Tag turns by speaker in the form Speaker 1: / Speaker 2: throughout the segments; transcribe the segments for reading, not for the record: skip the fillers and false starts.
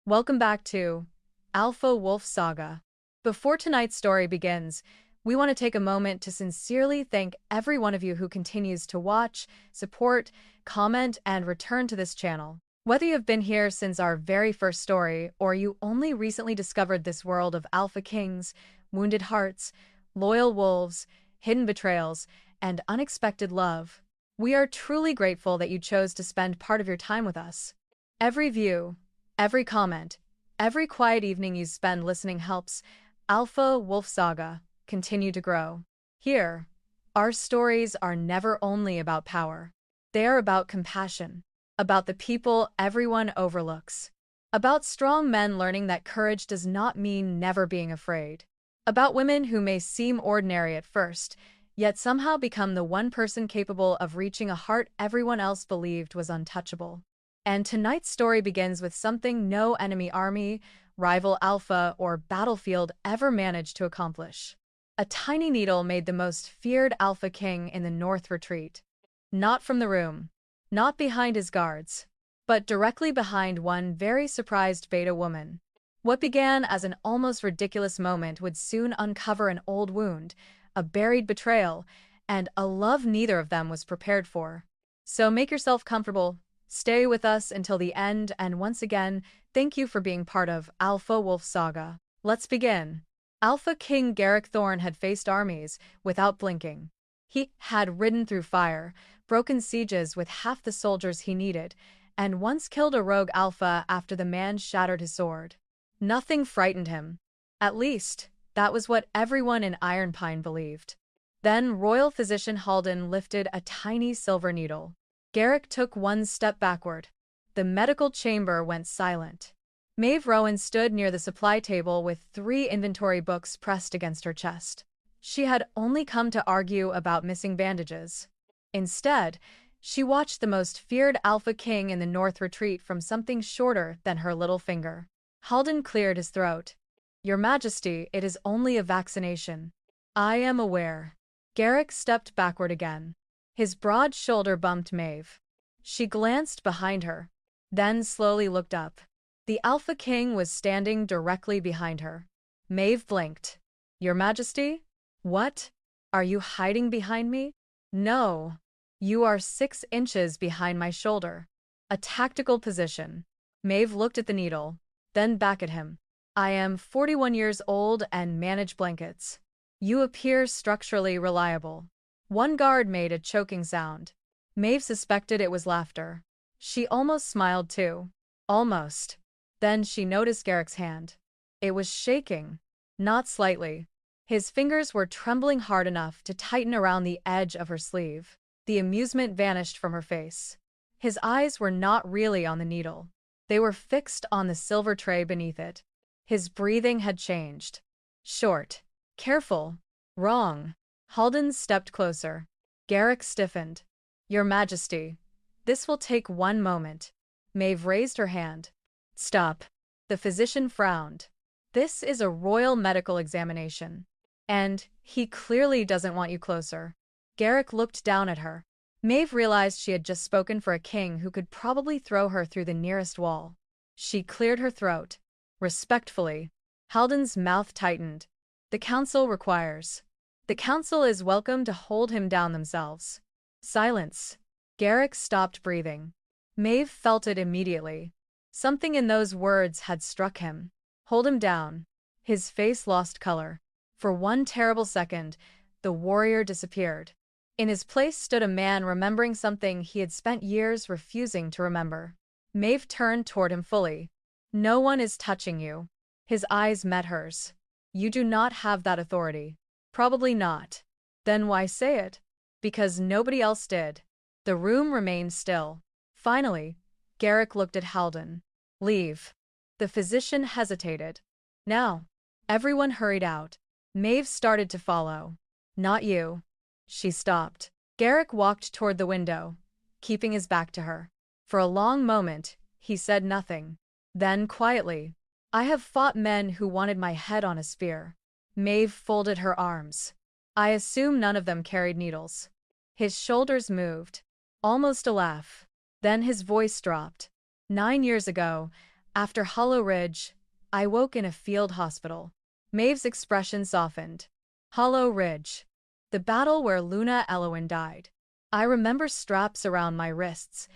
Speaker 1: Welcome back to Alpha Wolf Saga. Before tonight's story begins, we want to take a moment to sincerely thank every one of you who continues to watch, support, comment, and return to this channel. Whether you've been here since our very first story or you only recently discovered this world of Alpha Kings, wounded hearts, loyal wolves, hidden betrayals, and unexpected love, we are truly grateful that you chose to spend part of your time with us. Every view, every comment, every quiet evening you spend listening helps Alpha Wolf Saga continue to grow. Here, our stories are never only about power. They are about compassion, about the people everyone overlooks, about strong men learning that courage does not mean never being afraid, about women who may seem ordinary at first, yet somehow become the one person capable of reaching a heart everyone else believed was untouchable. And tonight's story begins with something no enemy army, rival alpha, or battlefield ever managed to accomplish. A tiny needle made the most feared Alpha King in the North retreat. Not from the room, not behind his guards, but directly behind one very surprised Beta woman. What began as an almost ridiculous moment would soon uncover an old wound, a buried betrayal, and a love neither of them was prepared for. So make yourself comfortable. Stay with us until the end, and once again, thank you for being part of Alpha Wolf Saga. Let's begin. Alpha King Garrick Thorne had faced armies without blinking. He had ridden through fire, broken sieges with half the soldiers he needed, and once killed a rogue alpha after the man shattered his sword. Nothing frightened him. At least, that was what everyone in Ironpine believed. Then royal physician Halden lifted a tiny silver needle. Garrick took one step backward. The medical chamber went silent. Maeve Rowan stood near the supply table with 3 inventory books pressed against her chest. She had only come to argue about missing bandages. Instead, she watched the most feared Alpha King in the North retreat from something shorter than her little finger. Halden cleared his throat. "Your Majesty, it is only a vaccination." "I am aware." Garrick stepped backward again. His broad shoulder bumped Maeve. She glanced behind her, then slowly looked up. The Alpha King was standing directly behind her. Maeve blinked. "Your Majesty? What? Are you hiding behind me?" "No. You are 6 inches behind my shoulder." A tactical position. Maeve looked at the needle, then back at him. "I am 41 years old and manage blankets. You appear structurally reliable." One guard made a choking sound. Maeve suspected it was laughter. She almost smiled too. Almost. Then she noticed Garrick's hand. It was shaking. Not slightly. His fingers were trembling hard enough to tighten around the edge of her sleeve. The amusement vanished from her face. His eyes were not really on the needle. They were fixed on the silver tray beneath it. His breathing had changed. Short. Careful. Wrong. Halden stepped closer. Garrick stiffened. "Your Majesty, this will take one moment." Maeve raised her hand. "Stop." The physician frowned. "This is a royal medical examination. And he clearly doesn't want you closer." Garrick looked down at her. Maeve realized she had just spoken for a king who could probably throw her through the nearest wall. She cleared her throat. Respectfully. Halden's mouth tightened. "The council requires." "The council is welcome to hold him down themselves." Silence. Garrick stopped breathing. Maeve felt it immediately. Something in those words had struck him. Hold him down. His face lost color. For one terrible second, the warrior disappeared. In his place stood a man remembering something he had spent years refusing to remember. Maeve turned toward him fully. "No one is touching you." His eyes met hers. "You do not have that authority." "Probably not." "Then why say it?" "Because nobody else did." The room remained still. Finally, Garrick looked at Halden. "Leave." The physician hesitated. "Now." Everyone hurried out. Maeve started to follow. "Not you." She stopped. Garrick walked toward the window, keeping his back to her. For a long moment, he said nothing. Then quietly, "I have fought men who wanted my head on a spear." Maeve folded her arms. "I assume none of them carried needles." His shoulders moved. Almost a laugh. Then his voice dropped. 9 years ago, After Hollow Ridge, I woke in a field hospital. Maeve's expression softened. Hollow Ridge. The battle where Luna Elowen died. I remember straps around my wrists,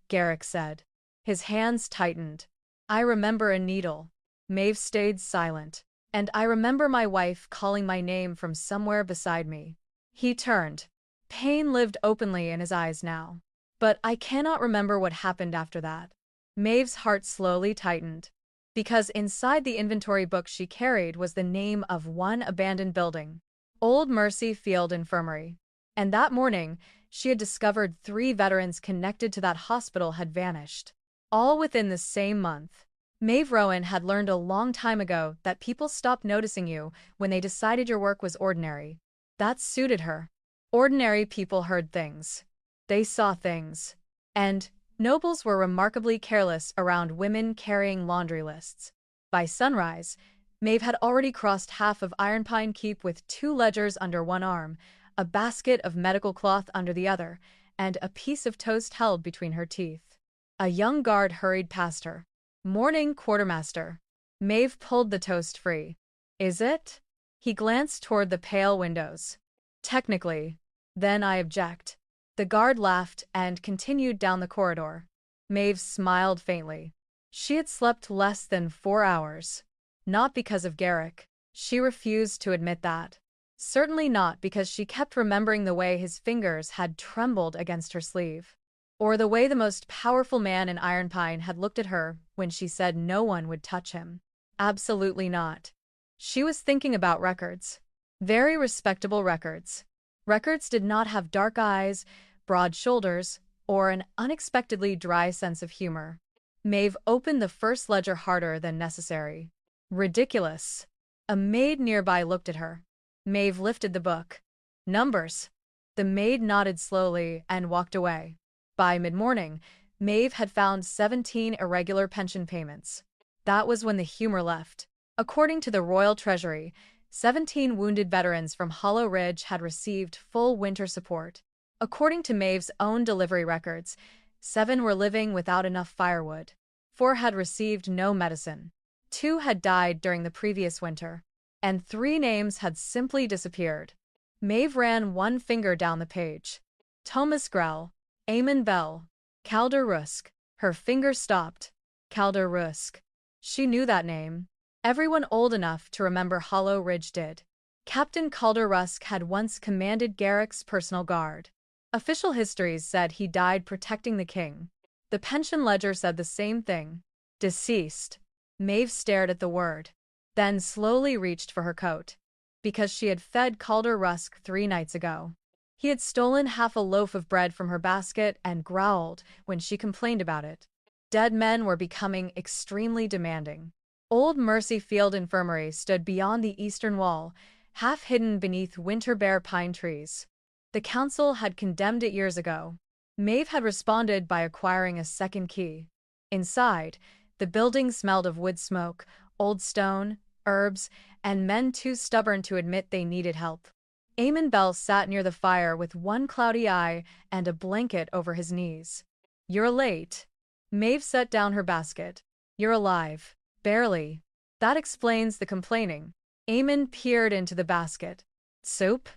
Speaker 1: Garrick said. His hands tightened. I remember a needle. Maeve stayed silent. And I remember my wife calling my name from somewhere beside me. He turned. Pain lived openly in his eyes now. But I cannot remember what happened after that. Maeve's heart slowly tightened. Because inside the inventory book she carried was the name of one abandoned building. Old Mercy Field Infirmary. And that morning, she had discovered 3 veterans connected to that hospital had vanished. All within the same month. Maeve Rowan had learned a long time ago that people stopped noticing you when they decided your work was ordinary. That suited her. Ordinary people heard things. They saw things. And nobles were remarkably careless around women carrying laundry lists. By sunrise, Maeve had already crossed half of Ironpine Keep with 2 ledgers under one arm, a basket of medical cloth under the other, and a piece of toast held between her teeth. A young guard hurried past her. Morning, quartermaster. Maeve pulled the toast free. Is it? He glanced toward the pale windows. Technically. Then I object. The guard laughed and continued down the corridor. Maeve smiled faintly. She had slept less than 4 hours. Not because of Garrick. She refused to admit that. Certainly not because she kept remembering the way his fingers had trembled against her sleeve. Or the way the most powerful man in Ironpine had looked at her when she said no one would touch him. Absolutely not. She was thinking about records. Very respectable records. Records did not have dark eyes, broad shoulders, or an unexpectedly dry sense of humor. Maeve opened the first ledger harder than necessary. Ridiculous. A maid nearby looked at her. Maeve lifted the book. Numbers. The maid nodded slowly and walked away. By mid-morning, Maeve had found 17 irregular pension payments. That was when the humor left. According to the Royal Treasury, 17 wounded veterans from Hollow Ridge had received full winter support. According to Maeve's own delivery records, 7 were living without enough firewood. 4 had received no medicine. 2 had died during the previous winter. And 3 names had simply disappeared. Maeve ran one finger down the page. Thomas Grell. Eamon Bell. Calder Rusk. Her finger stopped. Calder Rusk. She knew that name. Everyone old enough to remember Hollow Ridge did. Captain Calder Rusk had once commanded Garrick's personal guard. Official histories said he died protecting the king. The pension ledger said the same thing. Deceased. Maeve stared at the word. Then slowly reached for her coat. Because she had fed Calder Rusk 3 nights ago. He had stolen half a loaf of bread from her basket and growled when she complained about it. Dead men were becoming extremely demanding. Old Mercy Field Infirmary stood beyond the eastern wall, half hidden beneath winter bare pine trees. The council had condemned it years ago. Maeve had responded by acquiring a second key. Inside, the building smelled of wood smoke, old stone, herbs, and men too stubborn to admit they needed help. Eamon Bell sat near the fire with one cloudy eye and a blanket over his knees. You're late. Maeve set down her basket. You're alive. Barely. That explains the complaining. Eamon peered into the basket. Soup?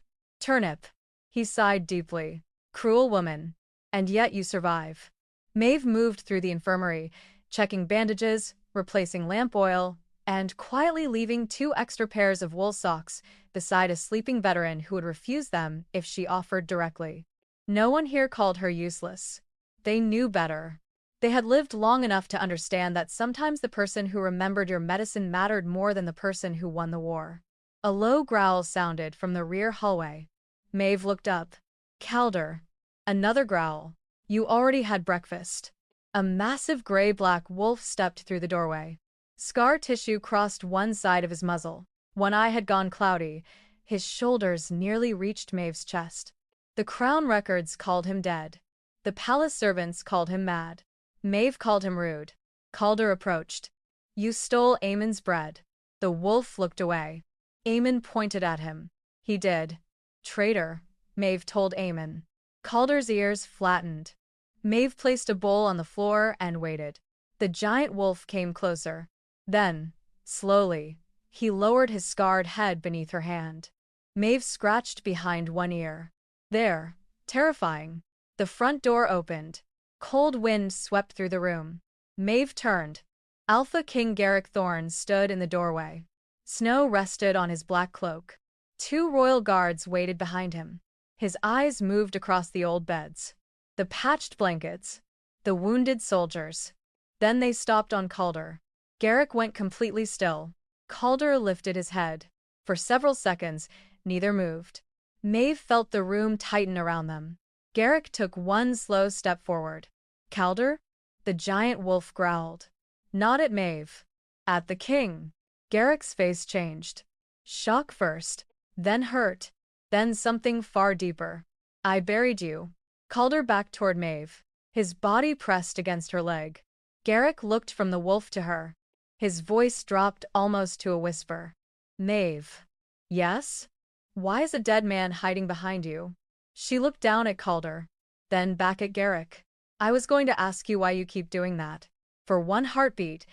Speaker 1: Turnip. He sighed deeply. Cruel woman. And yet you survive. Maeve moved through the infirmary, checking bandages, replacing lamp oil, and quietly leaving 2 extra pairs of wool socks beside a sleeping veteran who would refuse them if she offered directly. No one here called her useless. They knew better. They had lived long enough to understand that sometimes the person who remembered your medicine mattered more than the person who won the war. A low growl sounded from the rear hallway. Maeve looked up. Calder. Another growl. You already had breakfast. A massive gray-black wolf stepped through the doorway. Scar tissue crossed one side of his muzzle. One eye had gone cloudy. His shoulders nearly reached Maeve's chest. The crown records called him dead. The palace servants called him mad. Maeve called him rude. Calder approached. You stole Eamon's bread. The wolf looked away. Eamon pointed at him. He did. Traitor, Maeve told Eamon. Calder's ears flattened. Maeve placed a bowl on the floor and waited. The giant wolf came closer. Then, slowly, he lowered his scarred head beneath her hand. Maeve scratched behind one ear. There, terrifying. The front door opened. Cold wind swept through the room. Maeve turned. Alpha King Garrick Thorne stood in the doorway. Snow rested on his black cloak. 2 royal guards waited behind him. His eyes moved across the old beds, the patched blankets, the wounded soldiers. Then they stopped on Calder. Garrick went completely still. Calder lifted his head. For several seconds, neither moved. Maeve felt the room tighten around them. Garrick took one slow step forward. Calder? The giant wolf growled. Not at Maeve. At the king. Garrick's face changed. Shock first, then hurt, then something far deeper. I buried you. Calder backed toward Maeve. His body pressed against her leg. Garrick looked from the wolf to her. His voice dropped almost to a whisper. Maeve. Yes? Why is a dead man hiding behind you? She looked down at Calder, then back at Garrick. I was going to ask you why you keep doing that. For one heartbeat,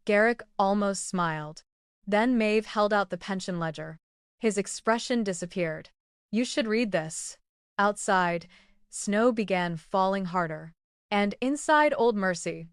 Speaker 1: Garrick almost smiled. Then Maeve held out the pension ledger. His expression disappeared. You should read this. Outside, snow began falling harder. And inside Old Mercy,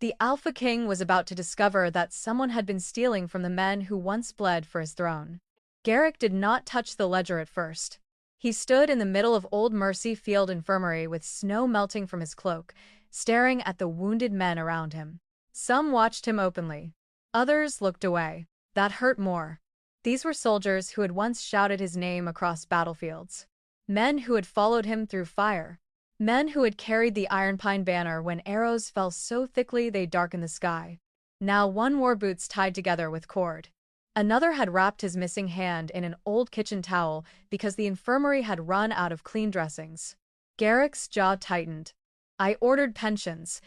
Speaker 1: the Alpha King was about to discover that someone had been stealing from the men who once bled for his throne. Garrick did not touch the ledger at first. He stood in the middle of Old Mercy Field Infirmary with snow melting from his cloak, staring at the wounded men around him. Some watched him openly. Others looked away. That hurt more. These were soldiers who had once shouted his name across battlefields. Men who had followed him through fire. Men who had carried the Iron Pine banner when arrows fell so thickly they darkened the sky. Now one wore boots tied together with cord. Another had wrapped his missing hand in an old kitchen towel because the infirmary had run out of clean dressings. Garrick's jaw tightened. I ordered pensions.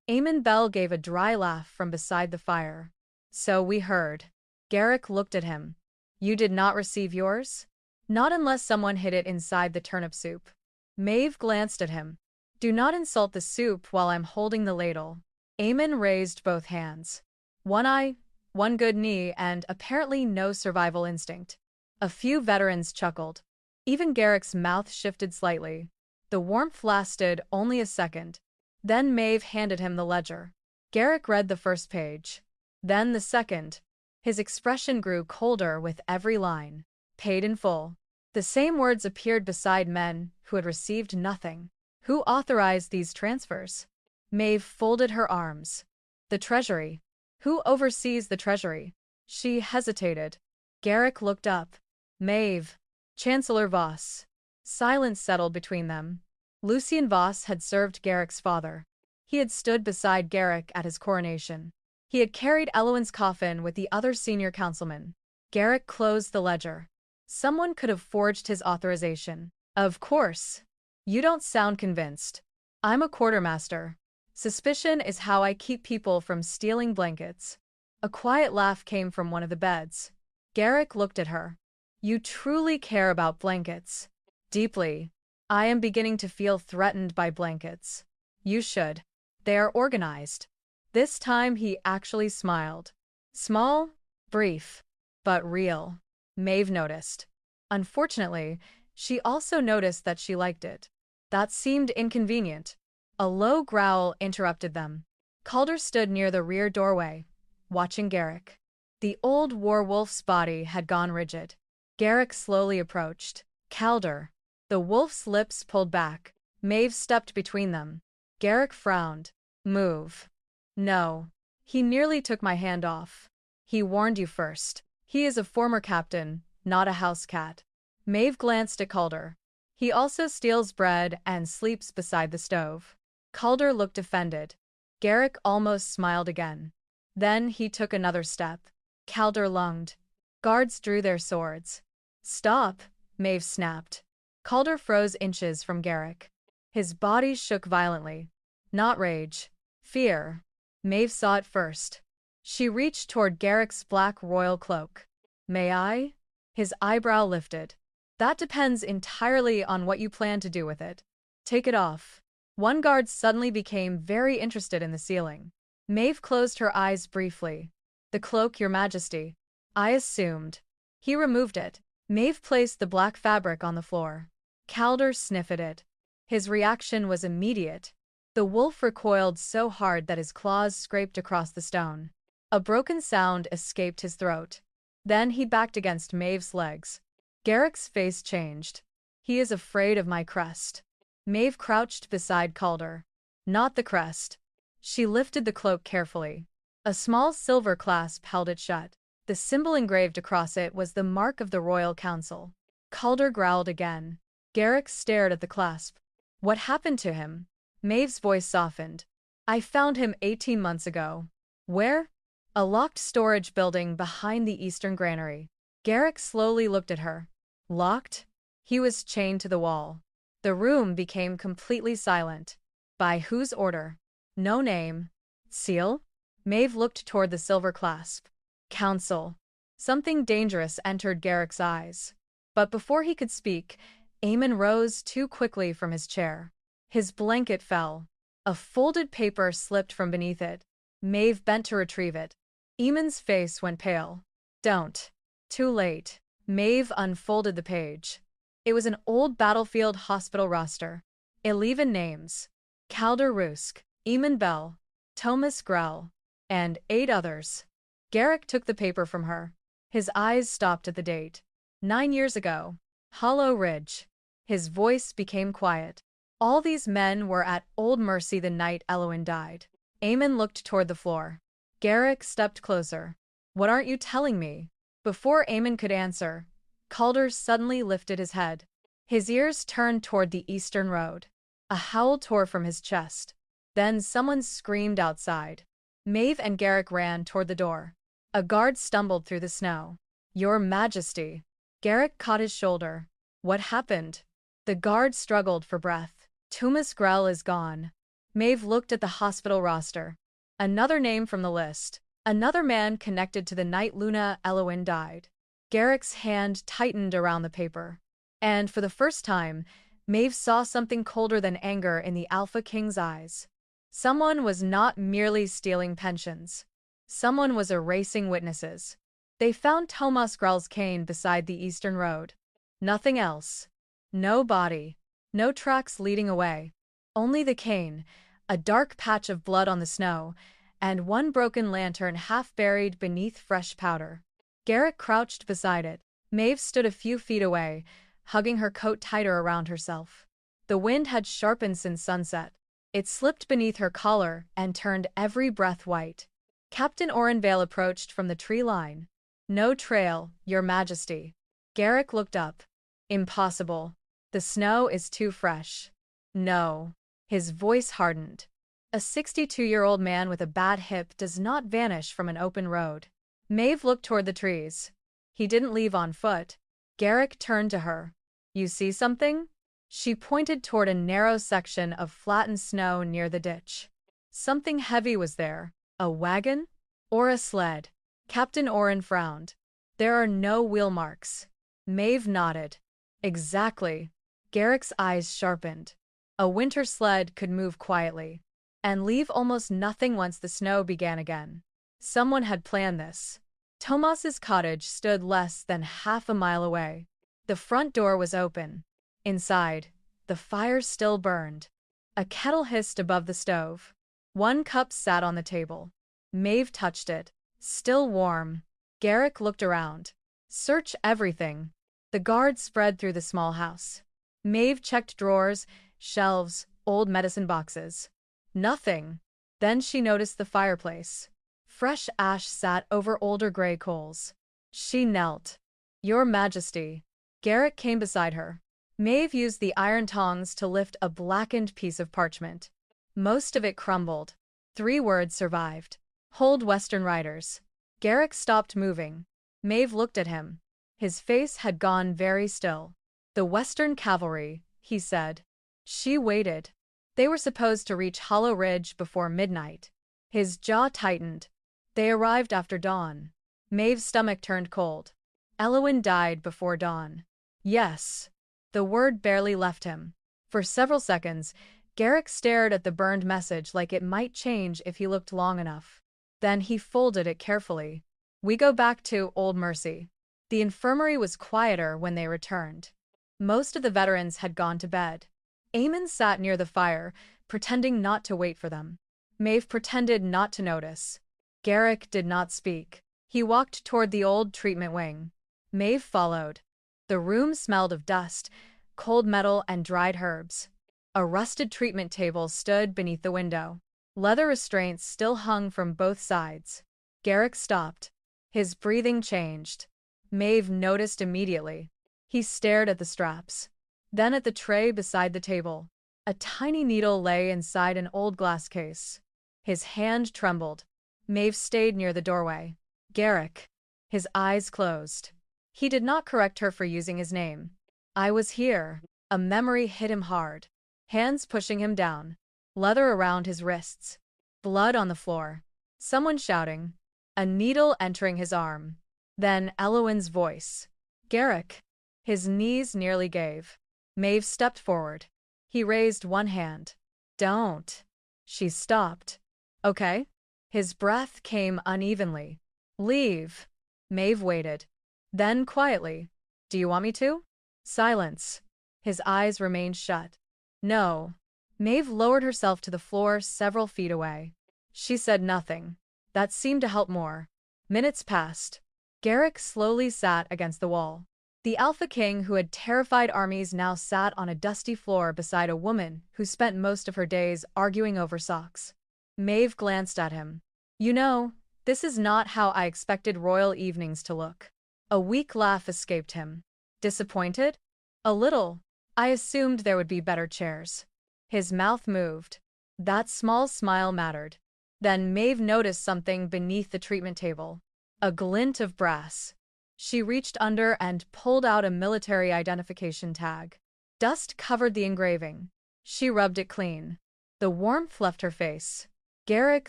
Speaker 1: Eamon Bell gave a dry laugh from beside the fire. So we heard. Garrick looked at him. You did not receive yours? Not unless someone hid it inside the turnip soup. Maeve glanced at him. Do not insult the soup while I'm holding the ladle. Eamon raised both hands. One eye, one good knee, and apparently no survival instinct. A few veterans chuckled. Even Garrick's mouth shifted slightly. The warmth lasted only a second. Then Maeve handed him the ledger. Garrick read the first page. Then the second. His expression grew colder with every line. Paid in full. The same words appeared beside men who had received nothing. Who authorized these transfers? Maeve folded her arms. The Treasury. Who oversees the Treasury? She hesitated. Garrick looked up. Maeve. Chancellor Voss. Silence settled between them. Lucien Voss had served Garrick's father. He had stood beside Garrick at his coronation. He had carried Elowen's coffin with the other senior councilmen. Garrick closed the ledger. Someone could have forged his authorization. Of course. You don't sound convinced. I'm a quartermaster. Suspicion is how I keep people from stealing blankets. A quiet laugh came from one of the beds. Garrick looked at her. You truly care about blankets. Deeply. I am beginning to feel threatened by blankets. You should. They are organized. This time he actually smiled. Small, brief, but real. Maeve noticed. Unfortunately, she also noticed that she liked it. That seemed inconvenient. A low growl interrupted them. Calder stood near the rear doorway, watching Garrick. The old werewolf's body had gone rigid. Garrick slowly approached. Calder. The wolf's lips pulled back. Maeve stepped between them. Garrick frowned. Move. No. He nearly took my hand off. He warned you first. He is a former captain, not a house cat. Maeve glanced at Calder. He also steals bread and sleeps beside the stove. Calder looked offended. Garrick almost smiled again. Then he took another step. Calder lunged. Guards drew their swords. Stop, Maeve snapped. Calder froze inches from Garrick. His body shook violently. Not rage. Fear. Maeve saw it first. She reached toward Garrick's black royal cloak. May I? His eyebrow lifted. That depends entirely on what you plan to do with it. Take it off. One guard suddenly became very interested in the ceiling. Maeve closed her eyes briefly. The cloak, your majesty. I assumed. He removed it. Maeve placed the black fabric on the floor. Calder sniffed at it. His reaction was immediate. The wolf recoiled so hard that his claws scraped across the stone. A broken sound escaped his throat. Then he backed against Maeve's legs. Garrick's face changed. He is afraid of my crest. Maeve crouched beside Calder. Not the crest. She lifted the cloak carefully. A small silver clasp held it shut. The symbol engraved across it was the mark of the Royal Council. Calder growled again. Garrick stared at the clasp. What happened to him? Maeve's voice softened. I found him 18 months ago. Where? A locked storage building behind the eastern granary. Garrick slowly looked at her. Locked? He was chained to the wall. The room became completely silent. By whose order? No name. Seal? Maeve looked toward the silver clasp. Council. Something dangerous entered Garrick's eyes. But before he could speak, Eamon rose too quickly from his chair. His blanket fell. A folded paper slipped from beneath it. Maeve bent to retrieve it. Eamon's face went pale. Don't. Too late. Maeve unfolded the page. It was an old battlefield hospital roster. 11 names. Calder Rusk, Eamon Bell, Thomas Grell, and 8 others. Garrick took the paper from her. His eyes stopped at the date. 9 years ago. Hollow Ridge. His voice became quiet. All these men were at Old Mercy the night Elowen died. Eamon looked toward the floor. Garrick stepped closer. What aren't you telling me? Before Eamon could answer, Calder suddenly lifted his head. His ears turned toward the eastern road. A howl tore from his chest. Then someone screamed outside. Maeve and Garrick ran toward the door. A guard stumbled through the snow. Your Majesty. Garrick caught his shoulder. What happened? The guard struggled for breath. Thomas Grell is gone. Maeve looked at the hospital roster. Another name from the list. Another man connected to the night Luna Elowen died. Garrick's hand tightened around the paper. And for the first time, Maeve saw something colder than anger in the Alpha King's eyes. Someone was not merely stealing pensions. Someone was erasing witnesses. They found Thomas Grell's cane beside the eastern road. Nothing else. No body. No tracks leading away. Only the cane, a dark patch of blood on the snow, and one broken lantern half buried beneath fresh powder. Garrick crouched beside it. Maeve stood a few feet away, hugging her coat tighter around herself. The wind had sharpened since sunset. It slipped beneath her collar and turned every breath white. Captain Orenvale approached from the tree line. No trail, Your Majesty. Garrick looked up. Impossible. The snow is too fresh. No. His voice hardened. A 62-year-old man with a bad hip does not vanish from an open road. Maeve looked toward the trees. He didn't leave on foot. Garrick turned to her. You see something? She pointed toward a narrow section of flattened snow near the ditch. Something heavy was there. A wagon? Or a sled? Captain Oren frowned. There are no wheel marks. Maeve nodded. Exactly. Garrick's eyes sharpened. A winter sled could move quietly and leave almost nothing once the snow began again. Someone had planned this. Thomas's cottage stood less than half a mile away. The front door was open. Inside, the fire still burned. A kettle hissed above the stove. One cup sat on the table. Maeve touched it. Still warm. Garrick looked around. Search everything. The guard spread through the small house. Maeve checked drawers, shelves, old medicine boxes. Nothing. Then she noticed the fireplace. Fresh ash sat over older gray coals. She knelt. Your Majesty. Garrick came beside her. Maeve used the iron tongs to lift a blackened piece of parchment. Most of it crumbled. 3 words survived. Hold Western Riders. Garrick stopped moving. Maeve looked at him. His face had gone very still. The Western Cavalry, he said. She waited. They were supposed to reach Hollow Ridge before midnight. His jaw tightened. They arrived after dawn. Maeve's stomach turned cold. Elowen died before dawn. Yes. The word barely left him. For several seconds, Garrick stared at the burned message like it might change if he looked long enough. Then he folded it carefully. We go back to Old Mercy. The infirmary was quieter when they returned. Most of the veterans had gone to bed. Eamon sat near the fire, pretending not to wait for them. Maeve pretended not to notice. Garrick did not speak. He walked toward the old treatment wing. Maeve followed. The room smelled of dust, cold metal, and dried herbs. A rusted treatment table stood beneath the window. Leather restraints still hung from both sides. Garrick stopped. His breathing changed. Maeve noticed immediately. He stared at the straps. Then at the tray beside the table. A tiny needle lay inside an old glass case. His hand trembled. Maeve stayed near the doorway. Garrick. His eyes closed. He did not correct her for using his name. I was here. A memory hit him hard. Hands pushing him down. Leather around his wrists. Blood on the floor. Someone shouting. A needle entering his arm. Then Elowen's voice. Garrick. His knees nearly gave. Maeve stepped forward. He raised one hand. Don't. She stopped. Okay? His breath came unevenly. Leave. Maeve waited. Then quietly. Do you want me to? Silence. His eyes remained shut. No. Maeve lowered herself to the floor several feet away. She said nothing. That seemed to help more. Minutes passed. Garrick slowly sat against the wall. The Alpha King who had terrified armies now sat on a dusty floor beside a woman who spent most of her days arguing over socks. Maeve glanced at him. You know, this is not how I expected royal evenings to look. A weak laugh escaped him. Disappointed? A little. I assumed there would be better chairs. His mouth moved. That small smile mattered. Then Maeve noticed something beneath the treatment table. A glint of brass. She reached under and pulled out a military identification tag. Dust covered the engraving. She rubbed it clean. The warmth left her face. Garrick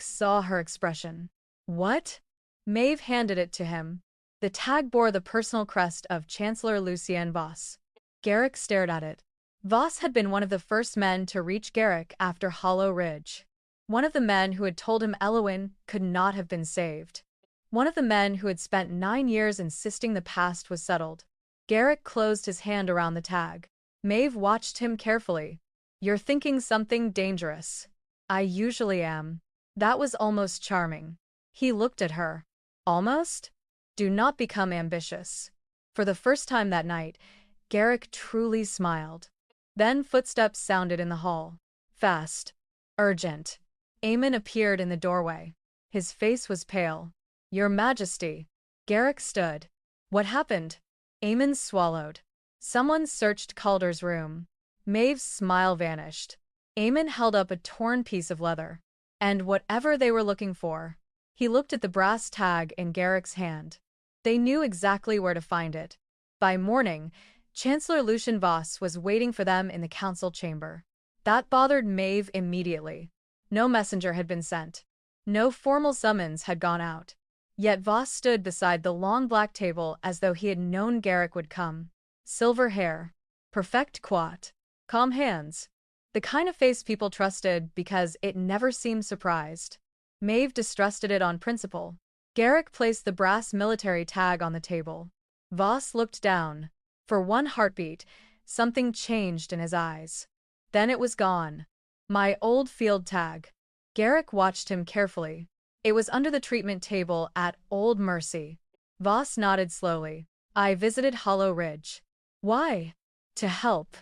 Speaker 1: saw her expression. What? Maeve handed it to him. The tag bore the personal crest of Chancellor Lucien Voss. Garrick stared at it. Voss had been one of the first men to reach Garrick after Hollow Ridge. One of the men who had told him Elowen could not have been saved. One of the men who had spent 9 years insisting the past was settled. Garrick closed his hand around the tag. Maeve watched him carefully. You're thinking something dangerous. I usually am. That was almost charming. He looked at her. Almost? Do not become ambitious. For the first time that night, Garrick truly smiled. Then footsteps sounded in the hall. Fast. Urgent. Eamon appeared in the doorway. His face was pale. Your Majesty. Garrick stood. What happened? Eamon swallowed. Someone searched Calder's room. Maeve's smile vanished. Eamon held up a torn piece of leather. And whatever they were looking for. He looked at the brass tag in Garrick's hand. They knew exactly where to find it. By morning, Chancellor Lucien Voss was waiting for them in the council chamber. That bothered Maeve immediately. No messenger had been sent. No formal summons had gone out. Yet Voss stood beside the long black table as though he had known Garrick would come. Silver hair. Perfect quat. Calm hands. The kind of face people trusted because it never seemed surprised. Maeve distrusted it on principle. Garrick placed the brass military tag on the table. Voss looked down. For one heartbeat, something changed in his eyes. Then it was gone. My old field tag. Garrick watched him carefully. It was under the treatment table at Old Mercy. Voss nodded slowly. I visited Hollow Ridge. Why? To help.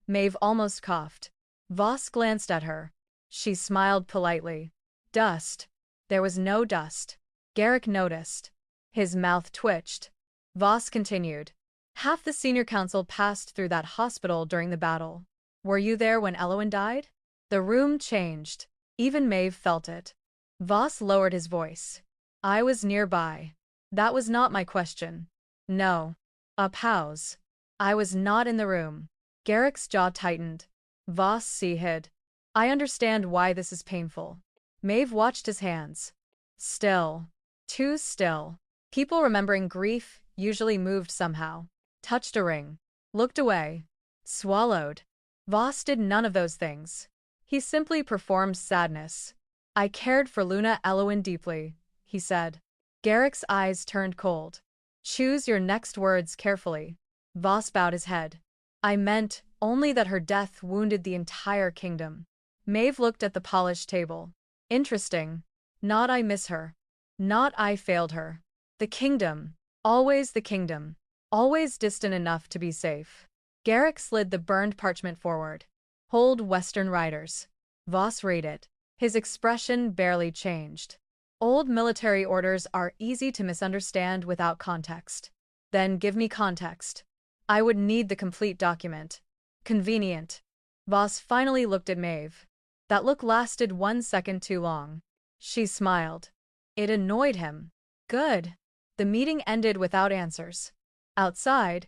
Speaker 1: Maeve almost coughed. Voss glanced at her. She smiled politely. Dust. There was no dust. Garrick noticed. His mouth twitched. Voss continued. Half the senior council passed through that hospital during the battle. Were you there when Elowen died? The room changed. Even Maeve felt it. Voss lowered his voice. I was nearby. That was not my question. No. Up house. I was not in the room. Garrick's jaw tightened. Voss hid. I understand why this is painful. Maeve watched his hands. Still. Too still. People remembering grief usually moved somehow. Touched a ring. Looked away. Swallowed. Voss did none of those things. He simply performed sadness. I cared for Luna Elowen deeply, he said. Garrick's eyes turned cold. Choose your next words carefully. Voss bowed his head. I meant only that her death wounded the entire kingdom. Maeve looked at the polished table. Interesting. Not I miss her. Not I failed her. The kingdom. Always the kingdom. Always distant enough to be safe. Garrick slid the burned parchment forward. Hold Western Riders. Voss read it. His expression barely changed. Old military orders are easy to misunderstand without context. Then give me context. I would need the complete document. Convenient. Voss finally looked at Maeve. That look lasted 1 second too long. She smiled. It annoyed him. Good. The meeting ended without answers. Outside,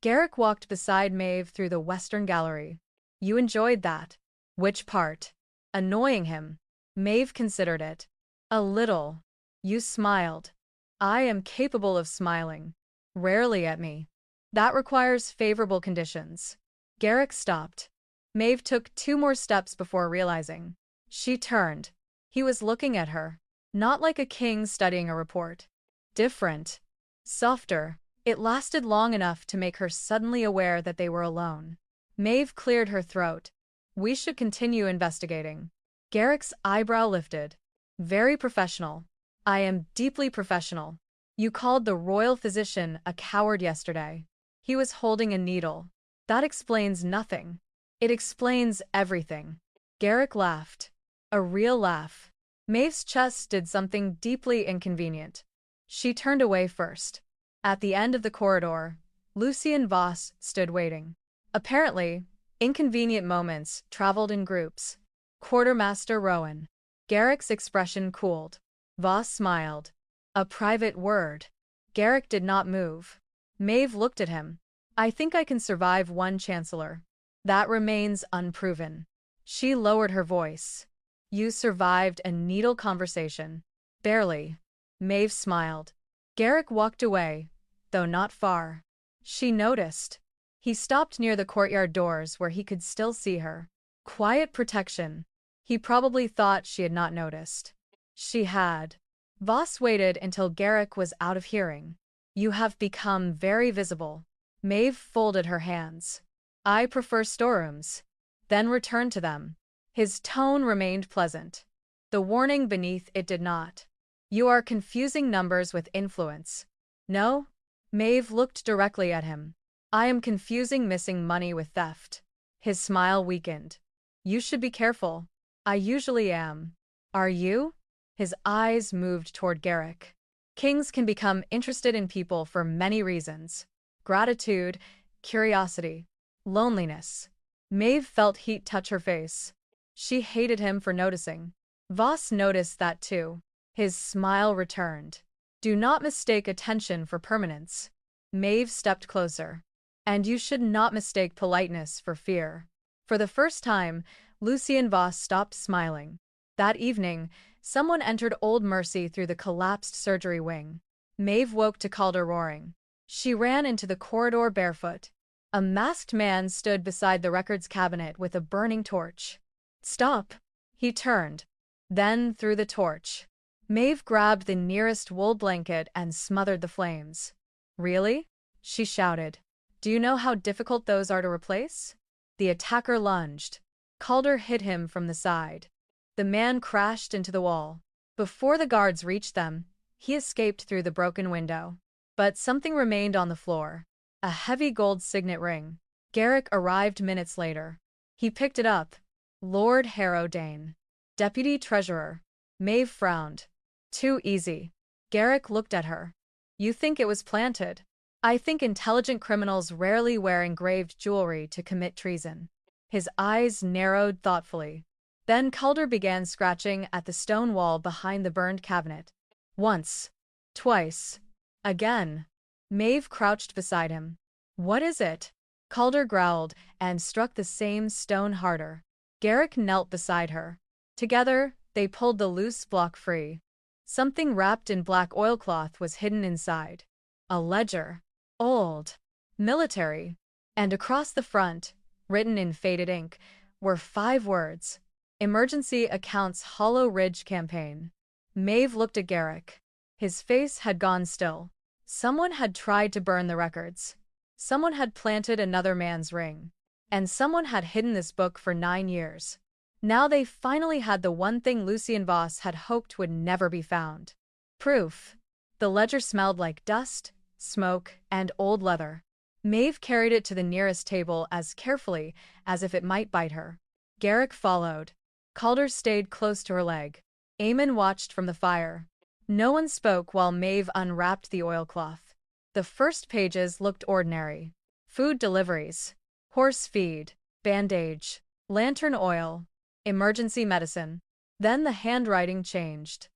Speaker 1: Garrick walked beside Maeve through the western gallery. You enjoyed that. Which part? Annoying him. Maeve considered it. A little. You smiled. I am capable of smiling. Rarely at me. That requires favorable conditions. Garrick stopped. Maeve took 2 more steps before realizing. She turned. He was looking at her. Not like a king studying a report. Different. Softer. It lasted long enough to make her suddenly aware that they were alone. Maeve cleared her throat. We should continue investigating. Garrick's eyebrow lifted. Very professional. I am deeply professional. You called the royal physician a coward yesterday. He was holding a needle. That explains nothing. It explains everything. Garrick laughed. A real laugh. Maeve's chest did something deeply inconvenient. She turned away first. At the end of the corridor, Lucy and Voss stood waiting. Apparently, inconvenient moments traveled in groups. Quartermaster Rowan. Garrick's expression cooled. Voss smiled. A private word. Garrick did not move. Maeve looked at him. I think I can survive 1 chancellor. That remains unproven. She lowered her voice. You survived a needle conversation. Barely. Maeve smiled. Garrick walked away, though not far. She noticed. He stopped near the courtyard doors where he could still see her. Quiet protection. He probably thought she had not noticed. She had. Voss waited until Garrick was out of hearing. You have become very visible. Maeve folded her hands. I prefer storerooms. Then returned to them. His tone remained pleasant. The warning beneath it did not. You are confusing numbers with influence. No? Maeve looked directly at him. I am confusing missing money with theft. His smile weakened. You should be careful. I usually am. Are you? His eyes moved toward Garrick. Kings can become interested in people for many reasons. Gratitude, curiosity, loneliness. Maeve felt heat touch her face. She hated him for noticing. Voss noticed that too. His smile returned. Do not mistake attention for permanence. Maeve stepped closer. And you should not mistake politeness for fear. For the first time, Lucy and Voss stopped smiling. That evening, someone entered Old Mercy through the collapsed surgery wing. Maeve woke to Calder roaring. She ran into the corridor barefoot. A masked man stood beside the records cabinet with a burning torch. Stop! He turned. Then threw the torch. Maeve grabbed the nearest wool blanket and smothered the flames. Really? She shouted. Do you know how difficult those are to replace? The attacker lunged. Calder hit him from the side. The man crashed into the wall. Before the guards reached them, he escaped through the broken window. But something remained on the floor. A heavy gold signet ring. Garrick arrived minutes later. He picked it up. Lord Harrowdane. Deputy Treasurer. Maeve frowned. Too easy. Garrick looked at her. You think it was planted? I think intelligent criminals rarely wear engraved jewelry to commit treason. His eyes narrowed thoughtfully. Then Calder began scratching at the stone wall behind the burned cabinet. Once. Twice. Again. Maeve crouched beside him. What is it? Calder growled and struck the same stone harder. Garrick knelt beside her. Together, they pulled the loose block free. Something wrapped in black oilcloth was hidden inside. A ledger. Old. Military. And across the front, written in faded ink, were 5 words. Emergency Accounts Hollow Ridge Campaign. Maeve looked at Garrick. His face had gone still. Someone had tried to burn the records. Someone had planted another man's ring. And someone had hidden this book for 9 years. Now they finally had the one thing Lucien Voss had hoped would never be found. Proof. The ledger smelled like dust, smoke, and old leather. Maeve carried it to the nearest table as carefully as if it might bite her. Garrick followed. Calder stayed close to her leg. Eamon watched from the fire. No one spoke while Maeve unwrapped the oilcloth. The first pages looked ordinary. Food deliveries, horse feed, bandage, lantern oil, emergency medicine. Then the handwriting changed.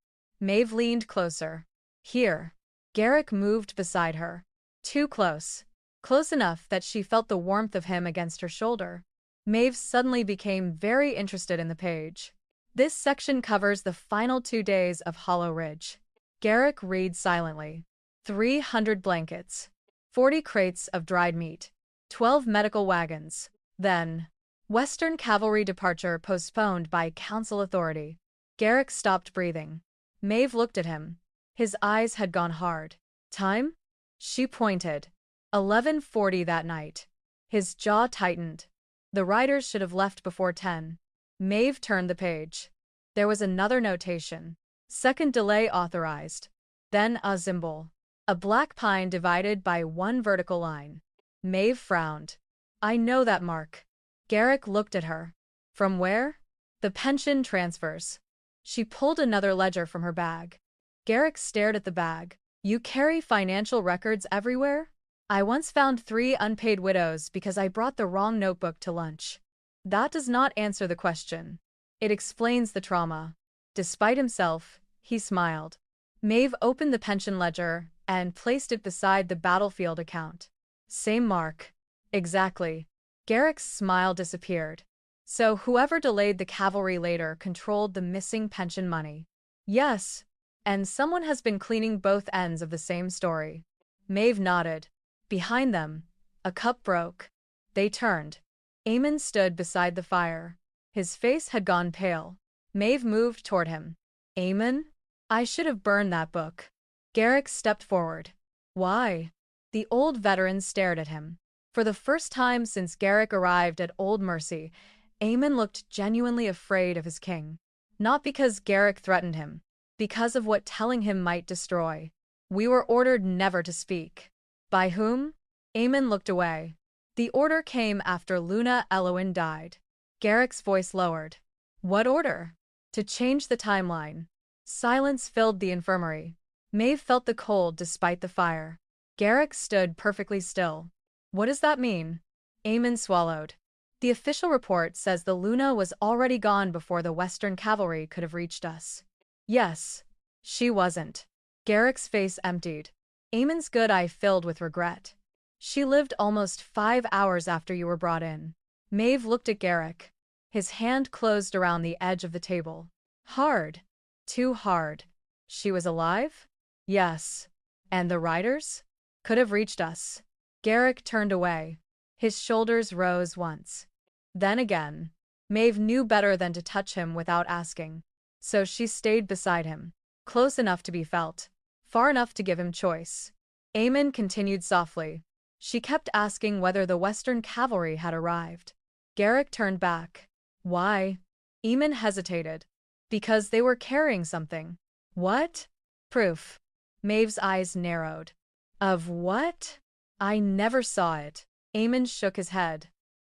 Speaker 1: Maeve leaned closer. Here. Garrick moved beside her. Too close. Close enough that she felt the warmth of him against her shoulder. Maeve suddenly became very interested in the page. This section covers the final 2 days of Hollow Ridge. Garrick reads silently. 300 blankets. 40 crates of dried meat. 12 medical wagons. Then, Western cavalry departure postponed by council authority. Garrick stopped breathing. Maeve looked at him. His eyes had gone hard. Time? She pointed. 11:40 that night. His jaw tightened. The riders should have left before 10. Maeve turned the page. There was another notation. Second delay authorized. Then a symbol. A black pine divided by one vertical line. Maeve frowned. I know that mark. Garrick looked at her. From where? The pension transfers. She pulled another ledger from her bag. Garrick stared at the bag. You carry financial records everywhere? I once found 3 unpaid widows because I brought the wrong notebook to lunch. That does not answer the question. It explains the trauma. Despite himself, he smiled. Maeve opened the pension ledger and placed it beside the battlefield account. Same mark. Exactly. Garrick's smile disappeared. So whoever delayed the cavalry later controlled the missing pension money. Yes. And someone has been cleaning both ends of the same story. Maeve nodded. Behind them, a cup broke. They turned. Eamon stood beside the fire. His face had gone pale. Maeve moved toward him. Eamon? I should have burned that book. Garrick stepped forward. Why? The old veteran stared at him. For the first time since Garrick arrived at Old Mercy, Eamon looked genuinely afraid of his king. Not because Garrick threatened him. Because of what telling him might destroy. We were ordered never to speak. By whom? Eamon looked away. The order came after Luna Elowen died. Garrick's voice lowered. What order? To change the timeline. Silence filled the infirmary. Maeve felt the cold despite the fire. Garrick stood perfectly still. What does that mean? Eamon swallowed. The official report says the Luna was already gone before the Western cavalry could have reached us. Yes. She wasn't. Garrick's face emptied. Eamon's good eye filled with regret. She lived almost 5 hours after you were brought in. Maeve looked at Garrick. His hand closed around the edge of the table. Hard. Too hard. She was alive? Yes. And the riders? Could have reached us. Garrick turned away. His shoulders rose once. Then again. Maeve knew better than to touch him without asking. So she stayed beside him. Close enough to be felt. Far enough to give him choice. Eamon continued softly. She kept asking whether the Western cavalry had arrived. Garrick turned back. Why? Eamon hesitated. Because they were carrying something. What? Proof. Maeve's eyes narrowed. Of what? I never saw it. Eamon shook his head.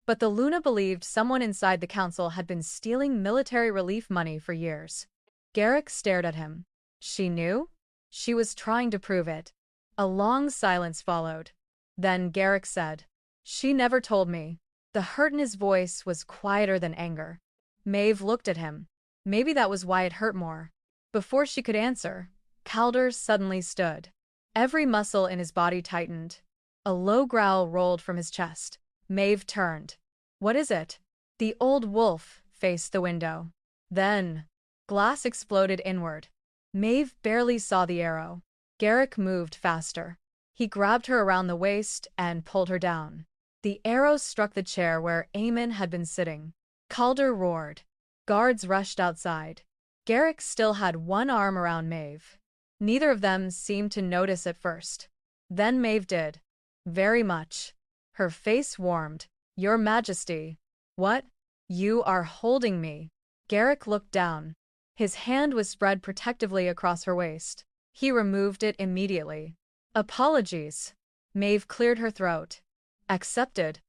Speaker 1: But the Luna believed someone inside the council had been stealing military relief money for years. Garrick stared at him. She knew? She was trying to prove it. A long silence followed. Then Garrick said, She never told me. The hurt in his voice was quieter than anger. Maeve looked at him. Maybe that was why it hurt more. Before she could answer, Calder suddenly stood. Every muscle in his body tightened. A low growl rolled from his chest. Maeve turned. What is it? The old wolf faced the window. Then, glass exploded inward. Maeve barely saw the arrow. Garrick moved faster. He grabbed her around the waist and pulled her down. The arrow struck the chair where Eamon had been sitting. Calder roared. Guards rushed outside. Garrick still had one arm around Maeve. Neither of them seemed to notice at first. Then Maeve did. Very much. Her face warmed. Your Majesty. What? You are holding me. Garrick looked down. His hand was spread protectively across her waist. He removed it immediately. Apologies. Maeve cleared her throat. Accepted.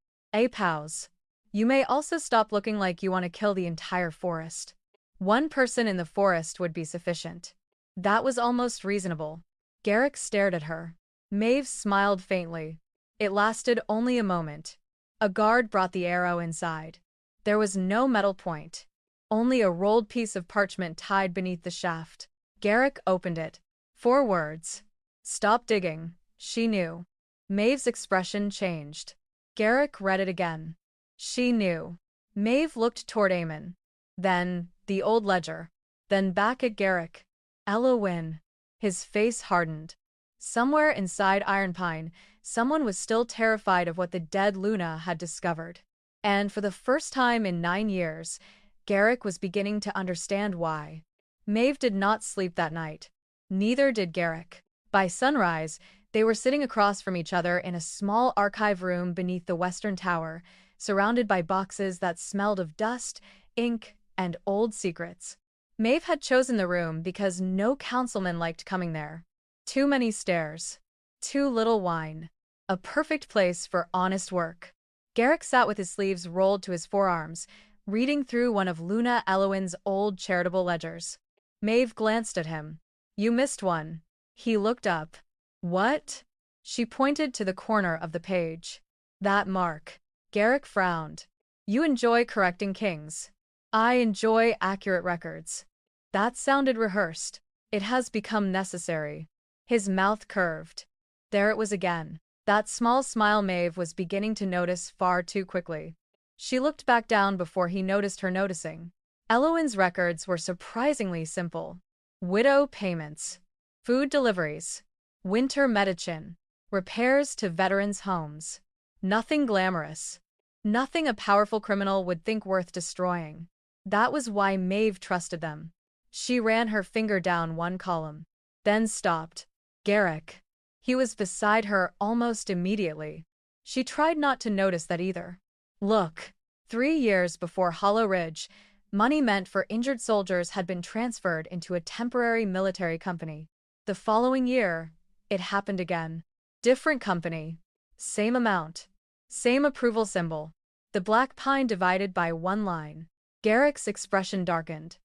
Speaker 1: Pals. You may also stop looking like you want to kill the entire forest. One person in the forest would be sufficient. That was almost reasonable. Garrick stared at her. Maeve smiled faintly. It lasted only a moment. A guard brought the arrow inside. There was no metal point. Only a rolled piece of parchment tied beneath the shaft. Garrick opened it. 4 words. Stop digging. She knew. Maeve's expression changed. Garrick read it again. She knew. Maeve looked toward Eamon. Then, the old ledger. Then back at Garrick. Elowen. His face hardened. Somewhere inside Ironpine, someone was still terrified of what the dead Luna had discovered. And for the first time in 9 years, Garrick was beginning to understand why. Maeve did not sleep that night. Neither did Garrick. By sunrise, they were sitting across from each other in a small archive room beneath the western tower, surrounded by boxes that smelled of dust, ink, and old secrets. Maeve had chosen the room because no councilman liked coming there. Too many stairs. Too little wine. A perfect place for honest work. Garrick sat with his sleeves rolled to his forearms, reading through one of Luna Elowen's old charitable ledgers. Maeve glanced at him. You missed one. He looked up. What? She pointed to the corner of the page. That mark. Garrick frowned. You enjoy correcting kings. I enjoy accurate records. That sounded rehearsed. It has become necessary. His mouth curved. There it was again. That small smile Maeve was beginning to notice far too quickly. She looked back down before he noticed her noticing. Elowen's records were surprisingly simple. Widow payments. Food deliveries. Winter medicine. Repairs to veterans' homes. Nothing glamorous. Nothing a powerful criminal would think worth destroying. That was why Maeve trusted them. She ran her finger down one column. Then stopped. Garrick. He was beside her almost immediately. She tried not to notice that either. Look. 3 years before Hollow Ridge, money meant for injured soldiers had been transferred into a temporary military company. The following year, it happened again. Different company. Same amount. Same approval symbol. The black pine divided by 1 line. Garrick's expression darkened.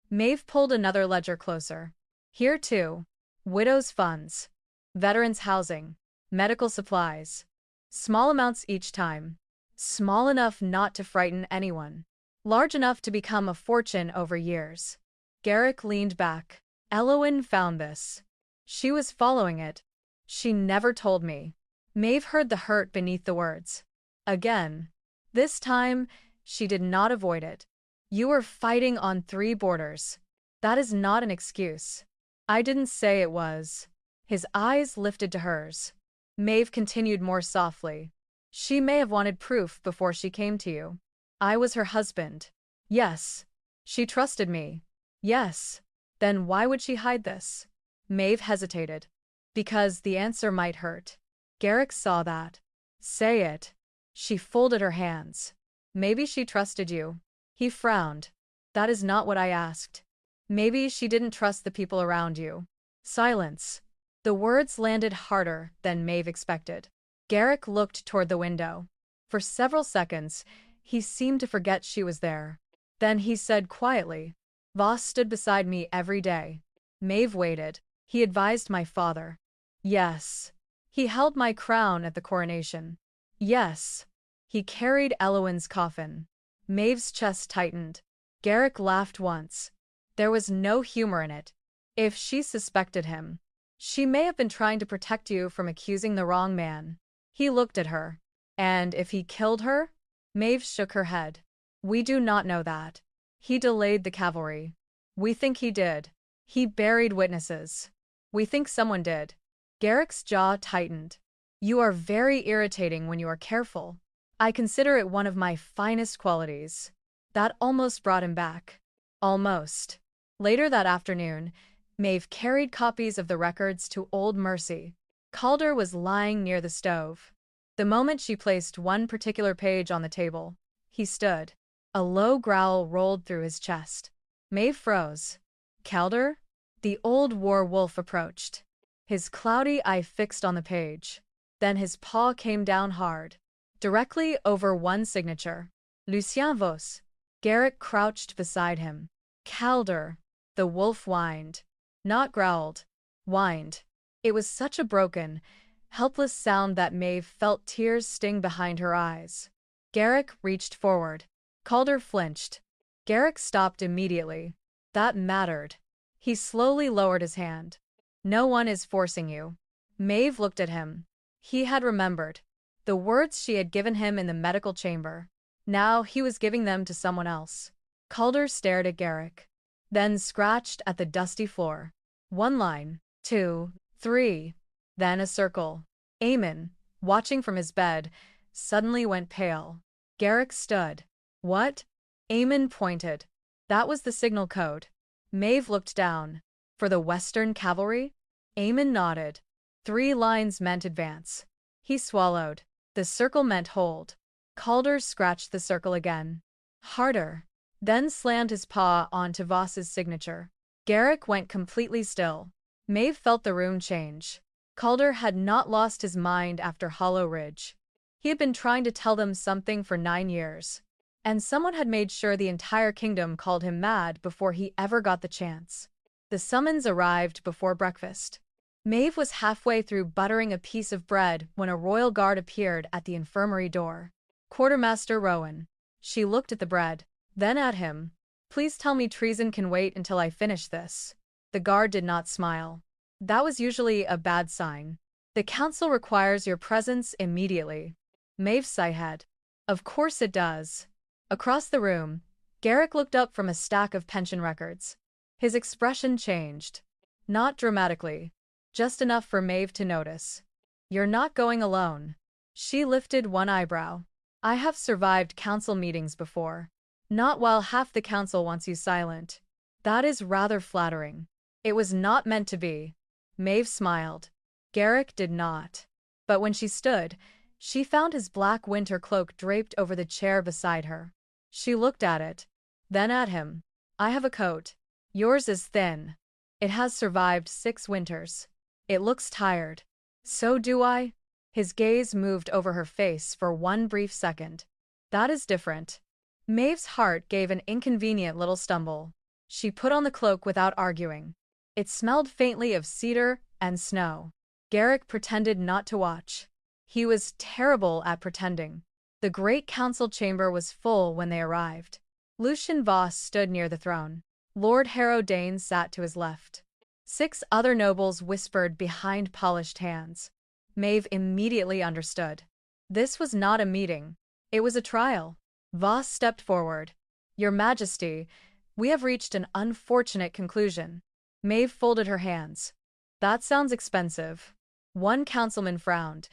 Speaker 1: Maeve pulled another ledger closer. Here too. Widows' funds. Veterans' housing. Medical supplies. Small amounts each time. Small enough not to frighten anyone. Large enough to become a fortune over years. Garrick leaned back. Elowen found this. She was following it. She never told me. Maeve heard the hurt beneath the words. Again. This time, she did not avoid it. You were fighting on 3 borders. That is not an excuse. I didn't say it was. His eyes lifted to hers. Maeve continued more softly. She may have wanted proof before she came to you. I was her husband. Yes. She trusted me. Yes. Then why would she hide this? Maeve hesitated. Because the answer might hurt. Garrick saw that. Say it. She folded her hands. Maybe she trusted you. He frowned. That is not what I asked. Maybe she didn't trust the people around you. Silence. The words landed harder than Maeve expected. Garrick looked toward the window. For several seconds, he seemed to forget she was there. Then he said quietly, Voss stood beside me every day. Maeve waited. He advised my father. Yes. He held my crown at the coronation. Yes. He carried Elowen's coffin. Maeve's chest tightened. Garrick laughed once. There was no humor in it. If she suspected him, she may have been trying to protect you from accusing the wrong man. He looked at her. And if he killed her? Maeve shook her head. We do not know that. He delayed the cavalry. We think he did. He buried witnesses. We think someone did. Garrick's jaw tightened. You are very irritating when you are careful. I consider it one of my finest qualities. That almost brought him back. Almost. Later that afternoon, Maeve carried copies of the records to Old Mercy. Calder was lying near the stove. The moment she placed one particular page on the table, he stood. A low growl rolled through his chest. Maeve froze. Calder? The old war wolf approached. His cloudy eye fixed on the page. Then his paw came down hard. Directly over one signature. Lucien Vos. Garrick crouched beside him. Calder. The wolf whined. Not growled. Whined. It was such a broken, helpless sound that Maeve felt tears sting behind her eyes. Garrick reached forward. Calder flinched. Garrick stopped immediately. That mattered. He slowly lowered his hand. No one is forcing you. Maeve looked at him. He had remembered. The words she had given him in the medical chamber. Now he was giving them to someone else. Calder stared at Garrick. Then scratched at the dusty floor. One line. 2, 3. Then a circle. Eamon, watching from his bed, suddenly went pale. Garrick stood. What? Eamon pointed. That was the signal code. Maeve looked down. For the Western Cavalry? Eamon nodded. 3 lines meant advance. He swallowed. The circle meant hold. Calder scratched the circle again. Harder. Then slammed his paw onto Voss's signature. Garrick went completely still. Maeve felt the room change. Calder had not lost his mind after Hollow Ridge. He had been trying to tell them something for 9 years. And someone had made sure the entire kingdom called him mad before he ever got the chance. The summons arrived before breakfast. Maeve was halfway through buttering a piece of bread when a royal guard appeared at the infirmary door. Quartermaster Rowan. She looked at the bread, then at him. Please tell me treason can wait until I finish this. The guard did not smile. That was usually a bad sign. The council requires your presence immediately. Maeve sighed. Of course it does. Across the room, Garrick looked up from a stack of pension records. His expression changed. Not dramatically. Just enough for Maeve to notice. You're not going alone. She lifted one eyebrow. I have survived council meetings before. Not while half the council wants you silent. That is rather flattering. It was not meant to be. Maeve smiled. Garrick did not. But when she stood, she found his black winter cloak draped over the chair beside her. She looked at it, then at him. I have a coat. Yours is thin. It has survived 6 winters. It looks tired. So do I. His gaze moved over her face for one brief second. That is different. Maeve's heart gave an inconvenient little stumble. She put on the cloak without arguing. It smelled faintly of cedar and snow. Garrick pretended not to watch. He was terrible at pretending. The great council chamber was full when they arrived. Lucien Voss stood near the throne. Lord Harrow Dane sat to his left. 6 other nobles whispered behind polished hands. Maeve immediately understood. This was not a meeting. It was a trial. Voss stepped forward. Your Majesty, we have reached an unfortunate conclusion. Maeve folded her hands. That sounds expensive. One councilman frowned.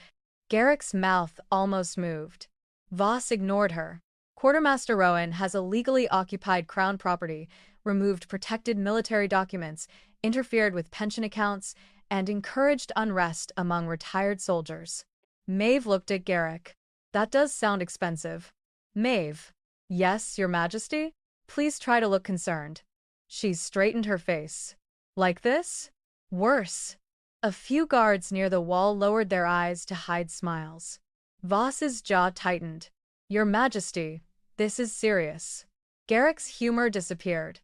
Speaker 1: Garrick's mouth almost moved. Voss ignored her. Quartermaster Rowan has illegally occupied crown property, removed protected military documents, interfered with pension accounts, and encouraged unrest among retired soldiers. Maeve looked at Garrick. That does sound expensive. Maeve. Yes, Your Majesty? Please try to look concerned. She straightened her face. Like this? Worse. A few guards near the wall lowered their eyes to hide smiles. Voss's jaw tightened. Your Majesty, this is serious. Garrick's humor disappeared.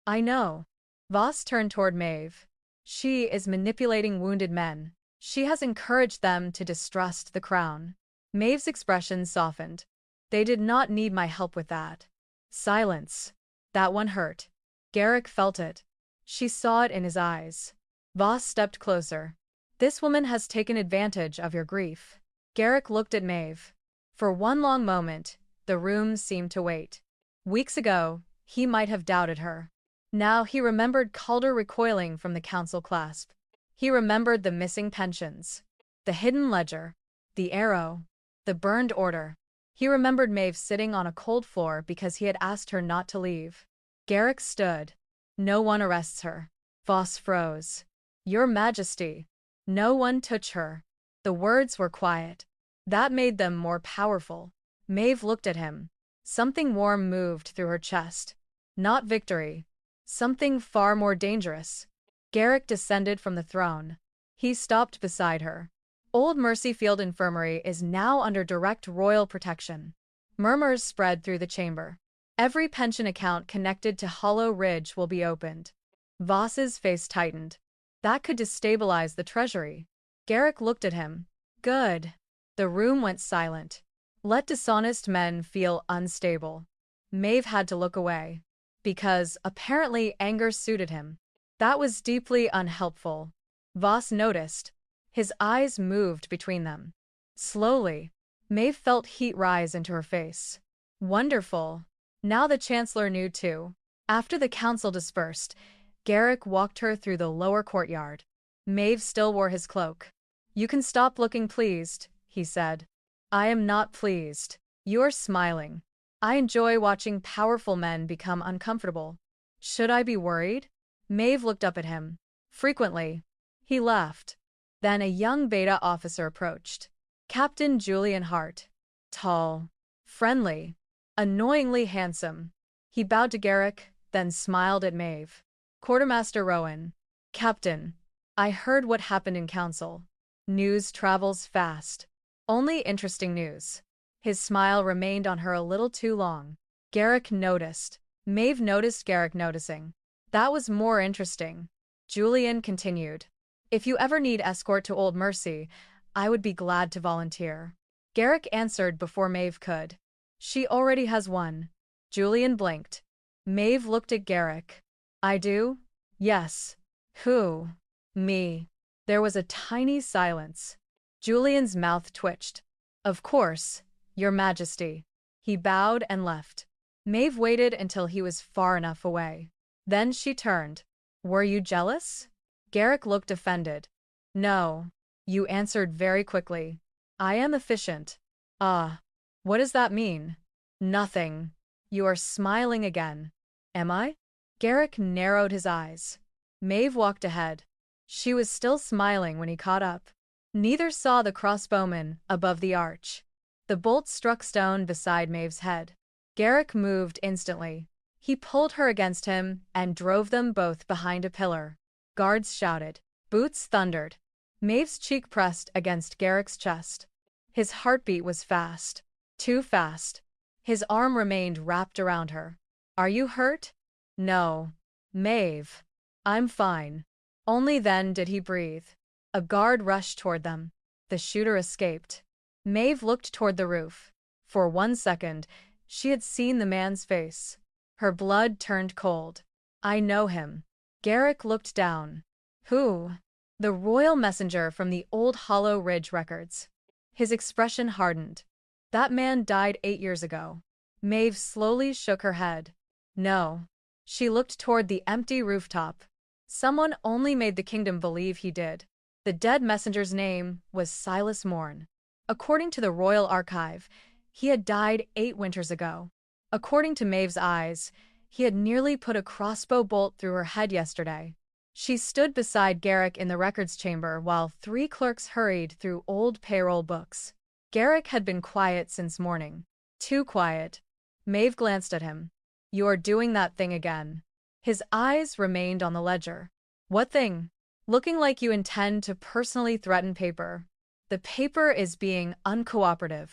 Speaker 1: I know. Voss turned toward Maeve. She is manipulating wounded men. She has encouraged them to distrust the crown. Maeve's expression softened. They did not need my help with that. Silence. That one hurt. Garrick felt it. She saw it in his eyes. Voss stepped closer. This woman has taken advantage of your grief. Garrick looked at Maeve. For one long moment, the room seemed to wait. Weeks ago, he might have doubted her. Now he remembered Calder recoiling from the council clasp. He remembered the missing pensions, the hidden ledger, the arrow, the burned order. He remembered Maeve sitting on a cold floor because he had asked her not to leave. Garrick stood. No one arrests her. Voss froze. Your Majesty. No one touch her. The words were quiet. That made them more powerful. Maeve looked at him. Something warm moved through her chest. Not victory. Something far more dangerous. Garrick descended from the throne. He stopped beside her. Old Mercyfield Infirmary is now under direct royal protection. Murmurs spread through the chamber. Every pension account connected to Hollow Ridge will be opened. Voss's face tightened. That could destabilize the treasury. Garrick looked at him. Good. The room went silent. Let dishonest men feel unstable. Maeve had to look away. Because, apparently, anger suited him. That was deeply unhelpful. Voss noticed. His eyes moved between them. Slowly, Maeve felt heat rise into her face. Wonderful. Now the Chancellor knew too. After the council dispersed, Garrick walked her through the lower courtyard. Maeve still wore his cloak. You can stop looking pleased, he said. I am not pleased. You're smiling. I enjoy watching powerful men become uncomfortable. Should I be worried? Maeve looked up at him. Frequently. He laughed. Then a young beta officer approached. Captain Julian Hart. Tall. Friendly. Annoyingly handsome. He bowed to Garrick, then smiled at Maeve. Quartermaster Rowan. Captain. I heard what happened in council. News travels fast. Only interesting news. His smile remained on her a little too long. Garrick noticed. Maeve noticed Garrick noticing. That was more interesting. Julian continued. If you ever need escort to Old Mercy, I would be glad to volunteer. Garrick answered before Maeve could. She already has one. Julian blinked. Maeve looked at Garrick. I do? Yes. Who? Me. There was a tiny silence. Julian's mouth twitched. Of course, Your Majesty. He bowed and left. Maeve waited until he was far enough away. Then she turned. Were you jealous? Garrick looked offended. No. You answered very quickly. I am efficient. Ah. What does that mean? Nothing. You are smiling again. Am I? Garrick narrowed his eyes. Maeve walked ahead. She was still smiling when he caught up. Neither saw the crossbowman above the arch. The bolt struck stone beside Maeve's head. Garrick moved instantly. He pulled her against him and drove them both behind a pillar. Guards shouted. Boots thundered. Maeve's cheek pressed against Garrick's chest. His heartbeat was fast. Too fast. His arm remained wrapped around her. Are you hurt? No. Maeve. I'm fine. Only then did he breathe. A guard rushed toward them. The shooter escaped. Maeve looked toward the roof. For 1 second, she had seen the man's face. Her blood turned cold. I know him. Garrick looked down. Who? The royal messenger from the old Hollow Ridge records. His expression hardened. That man died 8 years ago. Maeve slowly shook her head. No. She looked toward the empty rooftop. Someone only made the kingdom believe he did. The dead messenger's name was Silas Morn. According to the Royal Archive, he had died 8 winters ago. According to Maeve's eyes, he had nearly put a crossbow bolt through her head yesterday. She stood beside Garrick in the records chamber while 3 clerks hurried through old payroll books. Garrick had been quiet since morning. Too quiet. Maeve glanced at him. You're doing that thing again. His eyes remained on the ledger. What thing? Looking like you intend to personally threaten paper. The paper is being uncooperative.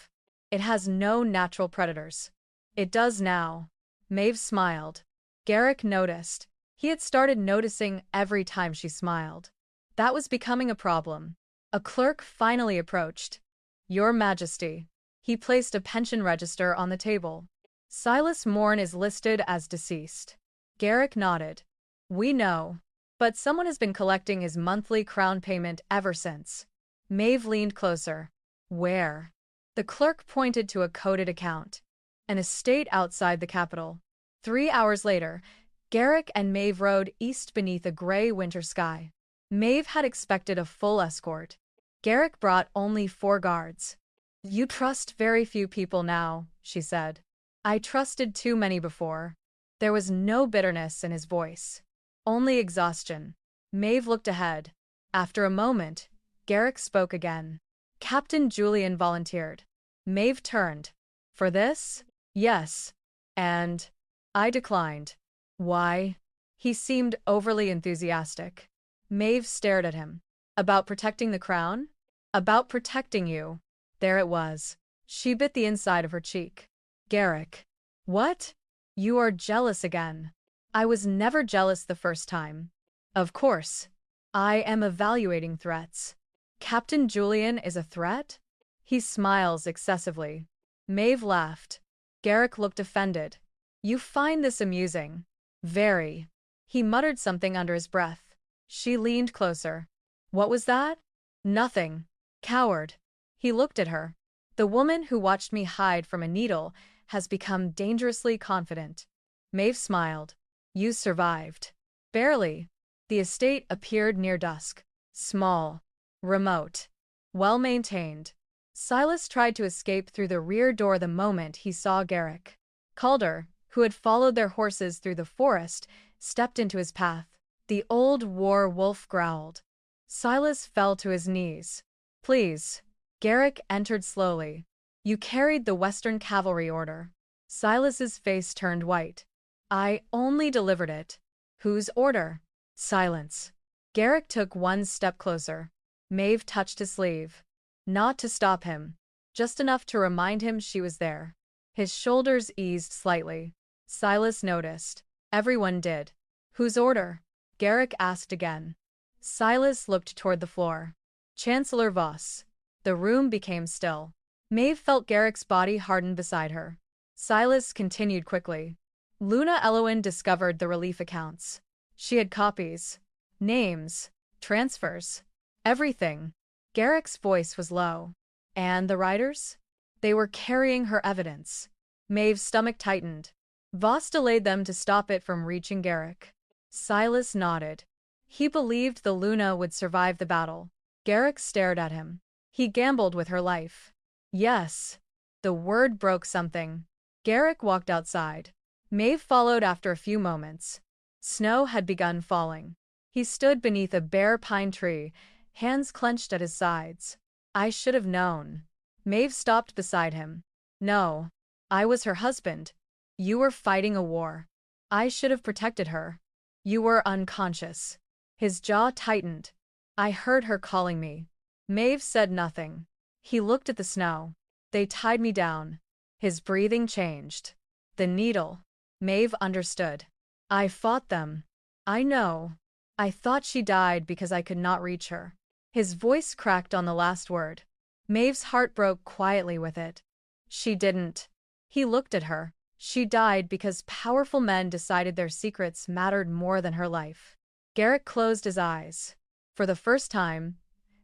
Speaker 1: It has no natural predators. It does now. Maeve smiled. Garrick noticed. He had started noticing every time she smiled. That was becoming a problem. A clerk finally approached. Your Majesty. He placed a pension register on the table. Silas Morn is listed as deceased. Garrick nodded. We know. But someone has been collecting his monthly crown payment ever since. Maeve leaned closer. Where? The clerk pointed to a coded account. An estate outside the capital. 3 hours later, Garrick and Maeve rode east beneath a gray winter sky. Maeve had expected a full escort. Garrick brought only 4 guards. You trust very few people now, she said. I trusted too many before. There was no bitterness in his voice, only exhaustion. Maeve looked ahead. After a moment, Garrick spoke again. Captain Julian volunteered. Maeve turned. For this? Yes. And I declined. Why? He seemed overly enthusiastic. Maeve stared at him. About protecting the crown? About protecting you. There it was. She bit the inside of her cheek. Garrick. What? You are jealous again. I was never jealous the first time. Of course. I am evaluating threats. Captain Julian is a threat? He smiles excessively. Maeve laughed. Garrick looked offended. You find this amusing. Very. He muttered something under his breath. She leaned closer. What was that? Nothing. Coward. He looked at her. The woman who watched me hide from a needle has become dangerously confident. Maeve smiled. You survived. Barely. The estate appeared near dusk. Small. Remote. Well-maintained. Silas tried to escape through the rear door the moment he saw Garrick. Calder, who had followed their horses through the forest, stepped into his path. The old war wolf growled. Silas fell to his knees. Please. Garrick entered slowly. You carried the Western Cavalry Order. Silas's face turned white. I only delivered it. Whose order? Silence. Garrick took one step closer. Maeve touched his sleeve. Not to stop him. Just enough to remind him she was there. His shoulders eased slightly. Silas noticed. Everyone did. Whose order? Garrick asked again. Silas looked toward the floor. Chancellor Voss. The room became still. Maeve felt Garrick's body harden beside her. Silas continued quickly. Luna Elowen discovered the relief accounts. She had copies. Names. Transfers. Everything. Garrick's voice was low. And the writers? They were carrying her evidence. Maeve's stomach tightened. Voss delayed them to stop it from reaching Garrick. Silas nodded. He believed the Luna would survive the battle. Garrick stared at him. He gambled with her life. Yes. The word broke something. Garrick walked outside. Maeve followed after a few moments. Snow had begun falling. He stood beneath a bare pine tree, hands clenched at his sides. I should have known. Maeve stopped beside him. No. I was her husband. You were fighting a war. I should have protected her. You were unconscious. His jaw tightened. I heard her calling me. Maeve said nothing. He looked at the snow. They tied me down. His breathing changed. The needle. Maeve understood. I fought them. I know. I thought she died because I could not reach her. His voice cracked on the last word. Maeve's heart broke quietly with it. She didn't. He looked at her. She died because powerful men decided their secrets mattered more than her life. Garrick closed his eyes. For the first time,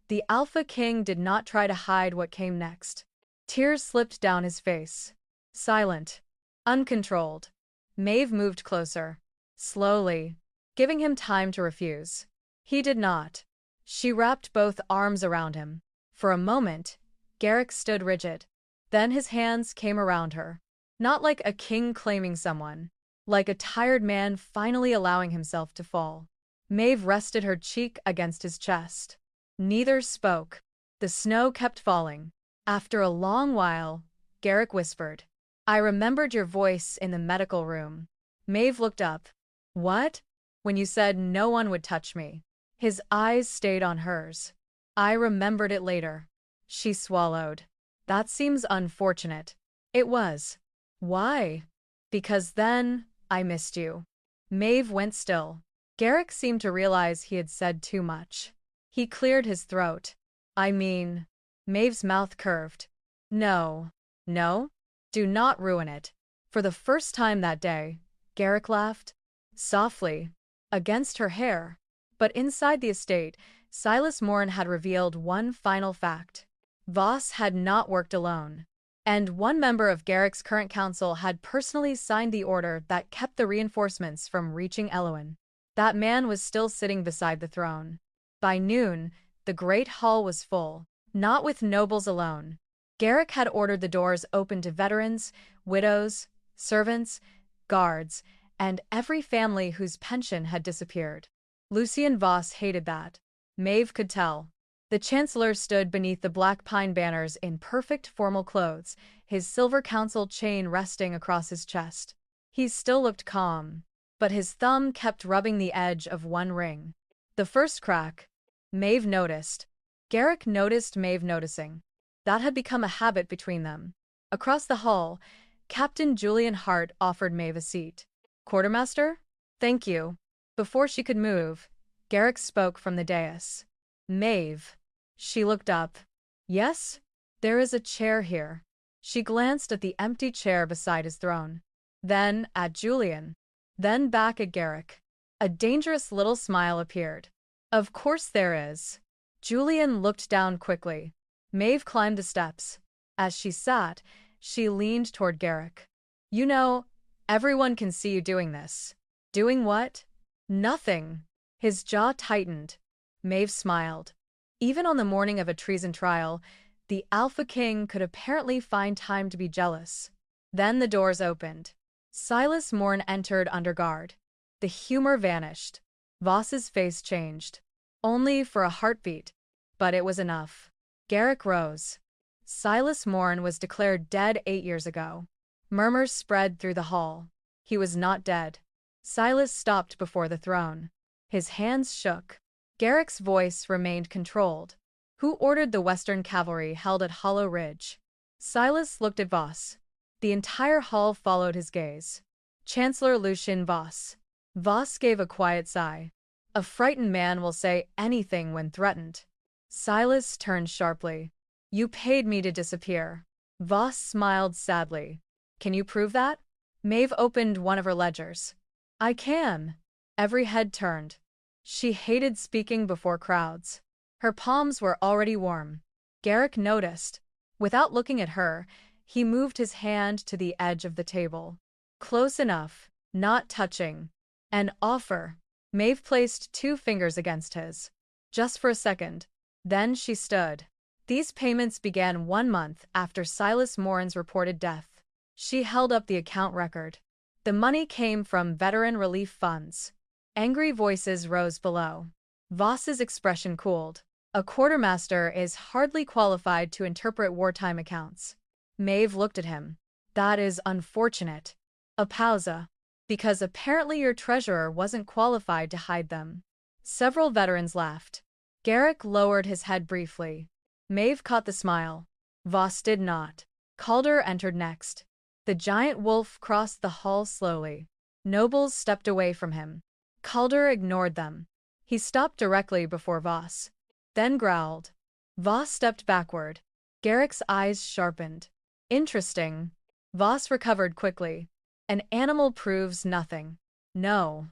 Speaker 1: the Alpha King did not try to hide what came next. Tears slipped down his face. Silent. Uncontrolled. Maeve moved closer. Slowly. Giving him time to refuse. He did not. She wrapped both arms around him. For a moment, Garrick stood rigid. Then his hands came around her. Not like a king claiming someone. Like a tired man finally allowing himself to fall. Maeve rested her cheek against his chest. Neither spoke. The snow kept falling. After a long while, Garrick whispered, I remembered your voice in the medical room. Maeve looked up. What? When you said no one would touch me. His eyes stayed on hers. I remembered it later. She swallowed. That seems unfortunate. It was. Why? Because then, I missed you. Maeve went still. Garrick seemed to realize he had said too much. He cleared his throat. I mean... Maeve's mouth curved. No. No? Do not ruin it. For the first time that day, Garrick laughed. Softly. Against her hair. But inside the estate, Silas Morn had revealed one final fact. Voss had not worked alone. And one member of Garrick's current council had personally signed the order that kept the reinforcements from reaching Elowen. That man was still sitting beside the throne. By noon, the great hall was full, not with nobles alone. Garrick had ordered the doors open to veterans, widows, servants, guards, and every family whose pension had disappeared. Lucien Voss hated that. Maeve could tell. The Chancellor stood beneath the black pine banners in perfect formal clothes, his silver council chain resting across his chest. He still looked calm, but his thumb kept rubbing the edge of one ring. The first crack. Maeve noticed. Garrick noticed Maeve noticing. That had become a habit between them. Across the hall, Captain Julian Hart offered Maeve a seat. Quartermaster? Thank you. Before she could move, Garrick spoke from the dais. Maeve. She looked up. Yes? There is a chair here. She glanced at the empty chair beside his throne. Then at Julian. Then back at Garrick. A dangerous little smile appeared. Of course there is. Julian looked down quickly. Maeve climbed the steps. As she sat, she leaned toward Garrick. You know, everyone can see you doing this. Doing what? Nothing. His jaw tightened. Maeve smiled. Even on the morning of a treason trial, the Alpha King could apparently find time to be jealous. Then the doors opened. Silas Morn entered under guard. The humor vanished. Voss's face changed. Only for a heartbeat. But it was enough. Garrick rose. Silas Morn was declared dead 8 years ago. Murmurs spread through the hall. He was not dead. Silas stopped before the throne. His hands shook. Garrick's voice remained controlled. Who ordered the Western cavalry held at Hollow Ridge? Silas looked at Voss. The entire hall followed his gaze. Chancellor Lucien Voss. Voss gave a quiet sigh. A frightened man will say anything when threatened. Silas turned sharply. You paid me to disappear. Voss smiled sadly. Can you prove that? Maeve opened one of her ledgers. I can. Every head turned. She hated speaking before crowds. Her palms were already warm. Garrick noticed. Without looking at her, he moved his hand to the edge of the table. Close enough, not touching. An offer. Maeve placed 2 fingers against his. Just for a second. Then she stood. These payments began 1 month after Silas Morn's reported death. She held up the account record. The money came from veteran relief funds. Angry voices rose below. Voss's expression cooled. A quartermaster is hardly qualified to interpret wartime accounts. Maeve looked at him. That is unfortunate. A pausa. Because apparently your treasurer wasn't qualified to hide them. Several veterans laughed. Garrick lowered his head briefly. Maeve caught the smile. Voss did not. Calder entered next. The giant wolf crossed the hall slowly. Nobles stepped away from him. Calder ignored them. He stopped directly before Voss. Then growled. Voss stepped backward. Garrick's eyes sharpened. Interesting. Voss recovered quickly. An animal proves nothing. No,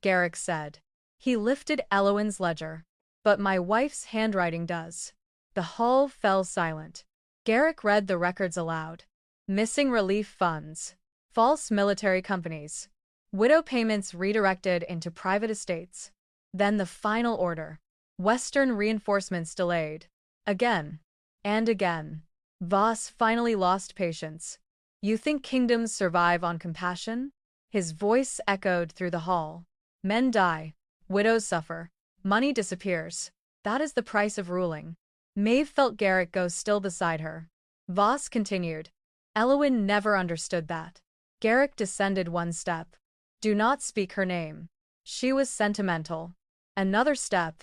Speaker 1: Garrick said. He lifted Elowen's ledger. But my wife's handwriting does. The hall fell silent. Garrick read the records aloud. Missing relief funds. False military companies. Widow payments redirected into private estates. Then the final order. Western reinforcements delayed. Again. And again. Voss finally lost patience. You think kingdoms survive on compassion? His voice echoed through the hall. Men die. Widows suffer. Money disappears. That is the price of ruling. Maeve felt Garrick go still beside her. Voss continued. Elowen never understood that. Garrick descended 1 step. Do not speak her name. She was sentimental. Another step.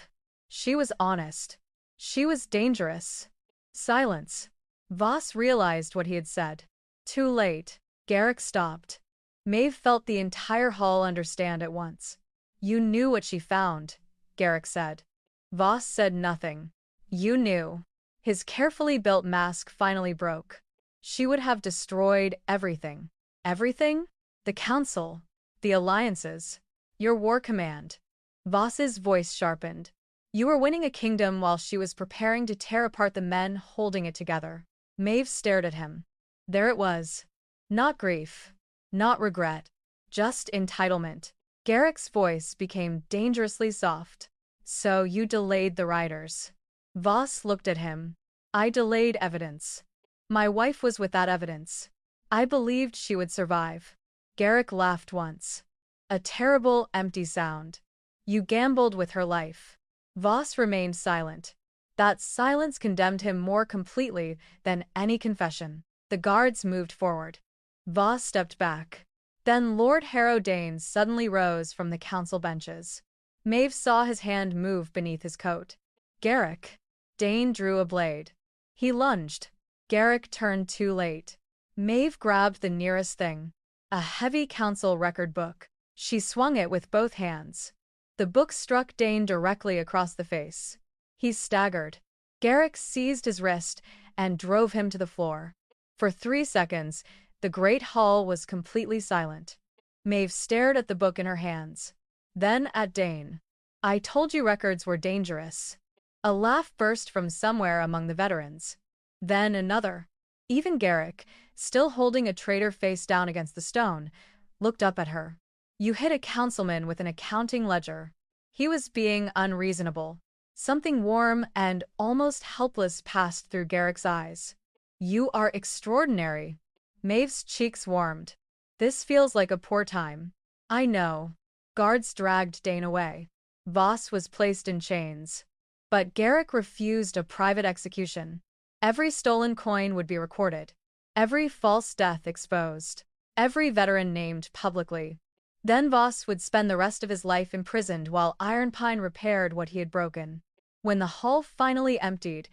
Speaker 1: She was honest. She was dangerous. Silence. Voss realized what he had said. Too late. Garrick stopped. Maeve felt the entire hall understand at once. You knew what she found, Garrick said. Voss said nothing. You knew. His carefully built mask finally broke. She would have destroyed everything. Everything? The council. The alliances. Your war command. Voss's voice sharpened. You were winning a kingdom while she was preparing to tear apart the men holding it together. Maeve stared at him. There it was. Not grief. Not regret. Just entitlement. Garrick's voice became dangerously soft. So you delayed the riders. Voss looked at him. I delayed evidence. My wife was with that evidence. I believed she would survive. Garrick laughed once. A terrible, empty sound. You gambled with her life. Voss remained silent. That silence condemned him more completely than any confession. The guards moved forward. Voss stepped back. Then Lord Harrow-Dane suddenly rose from the council benches. Maeve saw his hand move beneath his coat. Garrick. Dane drew a blade. He lunged. Garrick turned too late. Maeve grabbed the nearest thing. A heavy council record book. She swung it with both hands. The book struck Dane directly across the face. He staggered. Garrick seized his wrist and drove him to the floor. For 3 seconds, the great hall was completely silent. Maeve stared at the book in her hands. Then at Dane. "I told you records were dangerous." A laugh burst from somewhere among the veterans. Then another. Even Garrick, still holding a traitor face down against the stone, looked up at her. "You hit a councilman with an accounting ledger." He was being unreasonable. Something warm and almost helpless passed through Garrick's eyes. "You are extraordinary." Maeve's cheeks warmed. "This feels like a poor time." "I know." Guards dragged Dane away. Voss was placed in chains. But Garrick refused a private execution. Every stolen coin would be recorded. Every false death exposed. Every veteran named publicly. Then Voss would spend the rest of his life imprisoned while Ironpine repaired what he had broken. When the hall finally emptied,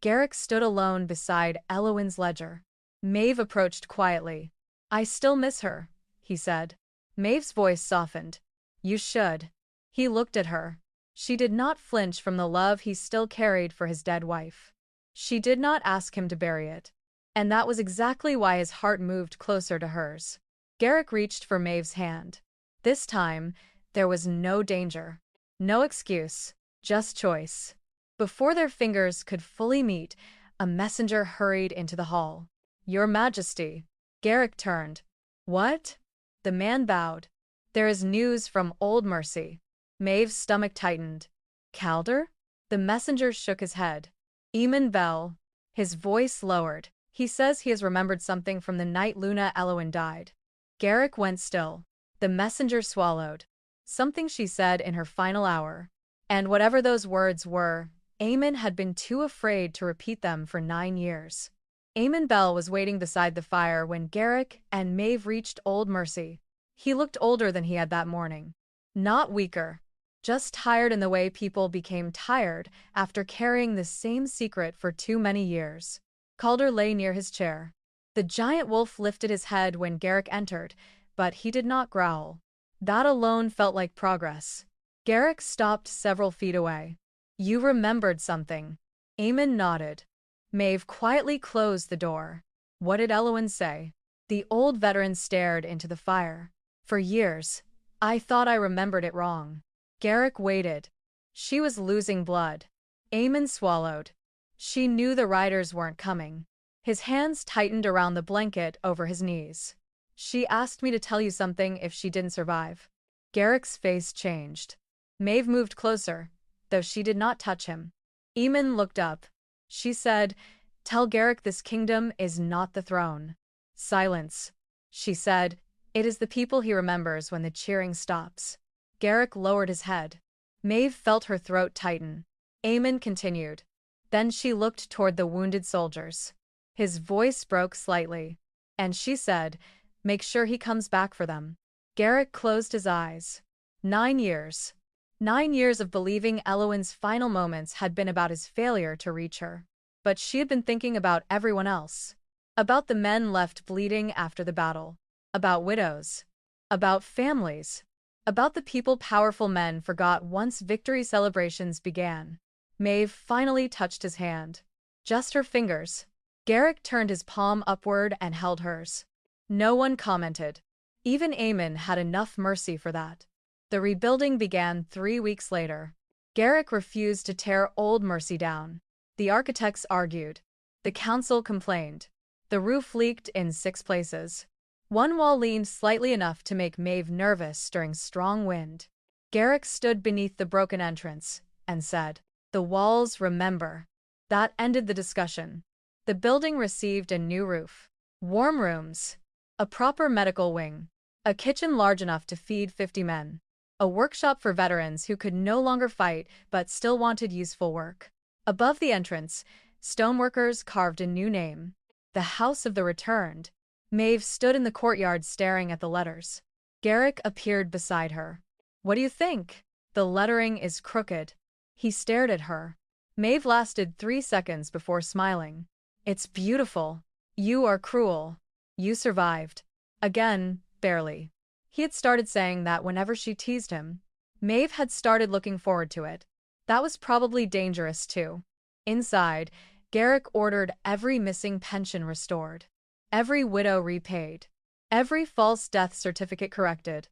Speaker 1: Garrick stood alone beside Elowen's ledger. Maeve approached quietly. "I still miss her," he said. Maeve's voice softened. "You should." He looked at her. She did not flinch from the love he still carried for his dead wife. She did not ask him to bury it. And that was exactly why his heart moved closer to hers. Garrick reached for Maeve's hand. This time, there was no danger. No excuse. Just choice. Before their fingers could fully meet, a messenger hurried into the hall. "Your Majesty." Garrick turned. "What?" The man bowed. "There is news from Old Mercy." Maeve's stomach tightened. "Calder?" The messenger shook his head. "Eamon Bell." His voice lowered. "He says he has remembered something from the night Luna Elowen died." Garrick went still. The messenger swallowed. Something she said in her final hour. And whatever those words were, Eamon had been too afraid to repeat them for 9 years. Eamon Bell was waiting beside the fire when Garrick and Maeve reached Old Mercy. He looked older than he had that morning. Not weaker. Just tired in the way people became tired after carrying the same secret for too many years. Calder lay near his chair. The giant wolf lifted his head when Garrick entered, but he did not growl. That alone felt like progress. Garrick stopped several feet away. "You remembered something." Eamon nodded. Maeve quietly closed the door. "What did Elowen say?" The old veteran stared into the fire. "For years, I thought I remembered it wrong." Garrick waited. "She was losing blood." Eamon swallowed. "She knew the riders weren't coming." His hands tightened around the blanket over his knees. "She asked me to tell you something if she didn't survive." Garrick's face changed. Maeve moved closer, though she did not touch him. Eamon looked up. She said, "Tell Garrick this kingdom is not the throne." "Silence," she said. "It is the people he remembers when the cheering stops." Garrick lowered his head. Maeve felt her throat tighten. Eamon continued. Then she looked toward the wounded soldiers. His voice broke slightly. "And she said, make sure he comes back for them." Garrick closed his eyes. 9 years. 9 years of believing Elowen's final moments had been about his failure to reach her. But she had been thinking about everyone else. About the men left bleeding after the battle. About widows. About families. About the people powerful men forgot once victory celebrations began. Maeve finally touched his hand. Just her fingers. Garrick turned his palm upward and held hers. No one commented. Even Eamon had enough mercy for that. The rebuilding began 3 weeks later. Garrick refused to tear Old Mercy down. The architects argued. The council complained. The roof leaked in 6 places. One wall leaned slightly enough to make Maeve nervous during strong wind. Garrick stood beneath the broken entrance and said, "The walls remember." That ended the discussion. The building received a new roof. Warm rooms. A proper medical wing. A kitchen large enough to feed 50 men. A workshop for veterans who could no longer fight but still wanted useful work. Above the entrance, stoneworkers carved a new name. The House of the Returned. Maeve stood in the courtyard staring at the letters. Garrick appeared beside her. What do you think? The lettering is crooked. He stared at her. Maeve lasted 3 seconds before smiling. It's beautiful. You are cruel. You survived. Again, barely. He had started saying that whenever she teased him. Maeve had started looking forward to it. That was probably dangerous too. Inside, Garrick ordered every missing pension restored. Every widow repaid. Every false death certificate corrected.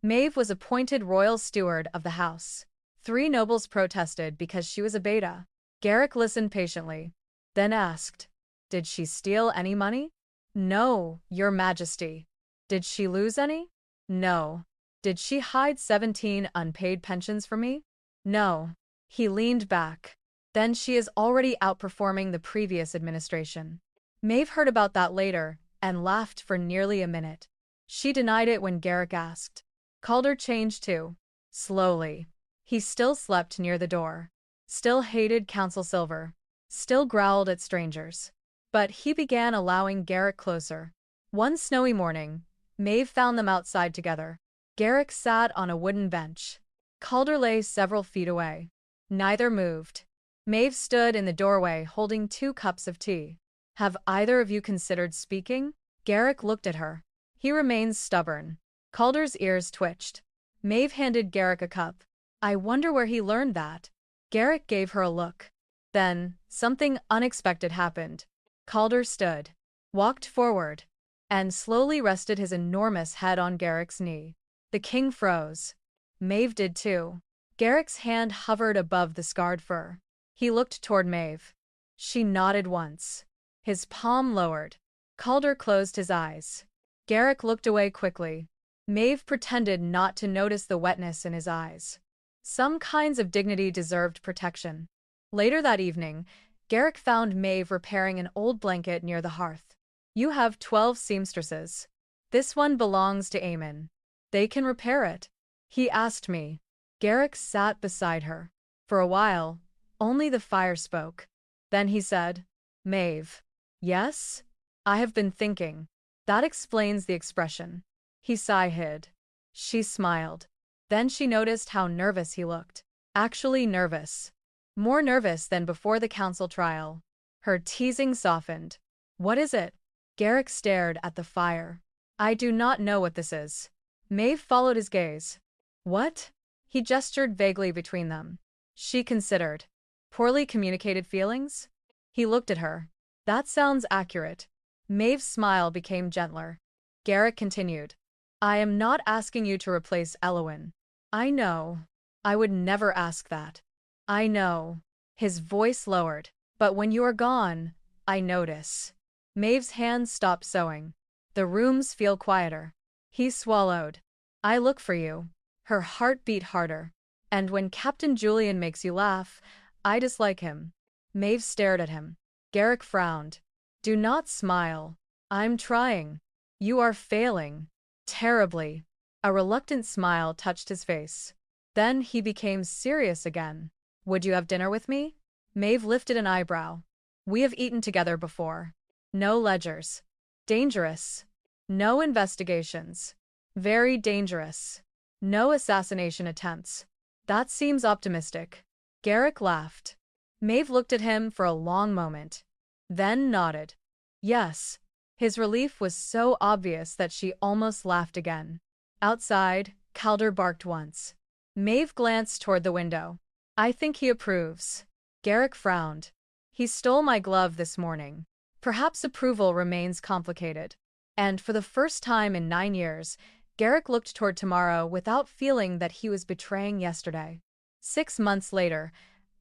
Speaker 1: Maeve was appointed royal steward of the house. 3 nobles protested because she was a beta. Garrick listened patiently, then asked, "Did she steal any money?" "No, Your Majesty." "Did she lose any?" "No." "Did she hide 17 unpaid pensions from me?" "No." He leaned back. "Then she is already outperforming the previous administration." Maeve heard about that later and laughed for nearly a minute. She denied it when Garrick asked. Calder changed too. Slowly. He still slept near the door. Still hated Council Silver. Still growled at strangers. But he began allowing Garrick closer. One snowy morning, Maeve found them outside together. Garrick sat on a wooden bench. Calder lay several feet away. Neither moved. Maeve stood in the doorway holding 2 cups of tea. "Have either of you considered speaking?" Garrick looked at her. He remained stubborn. Calder's ears twitched. Maeve handed Garrick a cup. "I wonder where he learned that." Garrick gave her a look. Then, something unexpected happened. Calder stood, walked forward, and slowly rested his enormous head on Garrick's knee. The king froze. Maeve did too. Garrick's hand hovered above the scarred fur. He looked toward Maeve. She nodded once. His palm lowered. Calder closed his eyes. Garrick looked away quickly. Maeve pretended not to notice the wetness in his eyes. Some kinds of dignity deserved protection. Later that evening, Garrick found Maeve repairing an old blanket near the hearth. "You have 12 seamstresses. This one belongs to Eamon. They can repair it." He asked me. Garrick sat beside her. For a while, only the fire spoke. Then he said, "Maeve." "Yes? I have been thinking." That explains the expression. He sighed. She smiled. Then she noticed how nervous he looked. Actually nervous. More nervous than before the council trial. Her teasing softened. "What is it?" Garrick stared at the fire. "I do not know what this is." Maeve followed his gaze. "What?" He gestured vaguely between them. She considered. "Poorly communicated feelings?" He looked at her. "That sounds accurate." Maeve's smile became gentler. Garrick continued. "I am not asking you to replace Elowen. I know. I would never ask that. I know." His voice lowered. "But when you are gone, I notice." Maeve's hands stopped sewing. "The rooms feel quieter." He swallowed. "I look for you." Her heart beat harder. "And when Captain Julian makes you laugh, I dislike him." Maeve stared at him. Garrick frowned. "Do not smile. I'm trying." "You are failing. Terribly." A reluctant smile touched his face. Then he became serious again. "Would you have dinner with me?" Maeve lifted an eyebrow. "We have eaten together before." "No ledgers." "Dangerous." "No investigations." "Very dangerous." "No assassination attempts." "That seems optimistic." Garrick laughed. Maeve looked at him for a long moment. Then nodded. "Yes." His relief was so obvious that she almost laughed again. Outside, Calder barked once. Maeve glanced toward the window. "I think he approves." Garrick frowned. "He stole my glove this morning." Perhaps approval remains complicated. And for the first time in 9 years, Garrick looked toward tomorrow without feeling that he was betraying yesterday. 6 months later,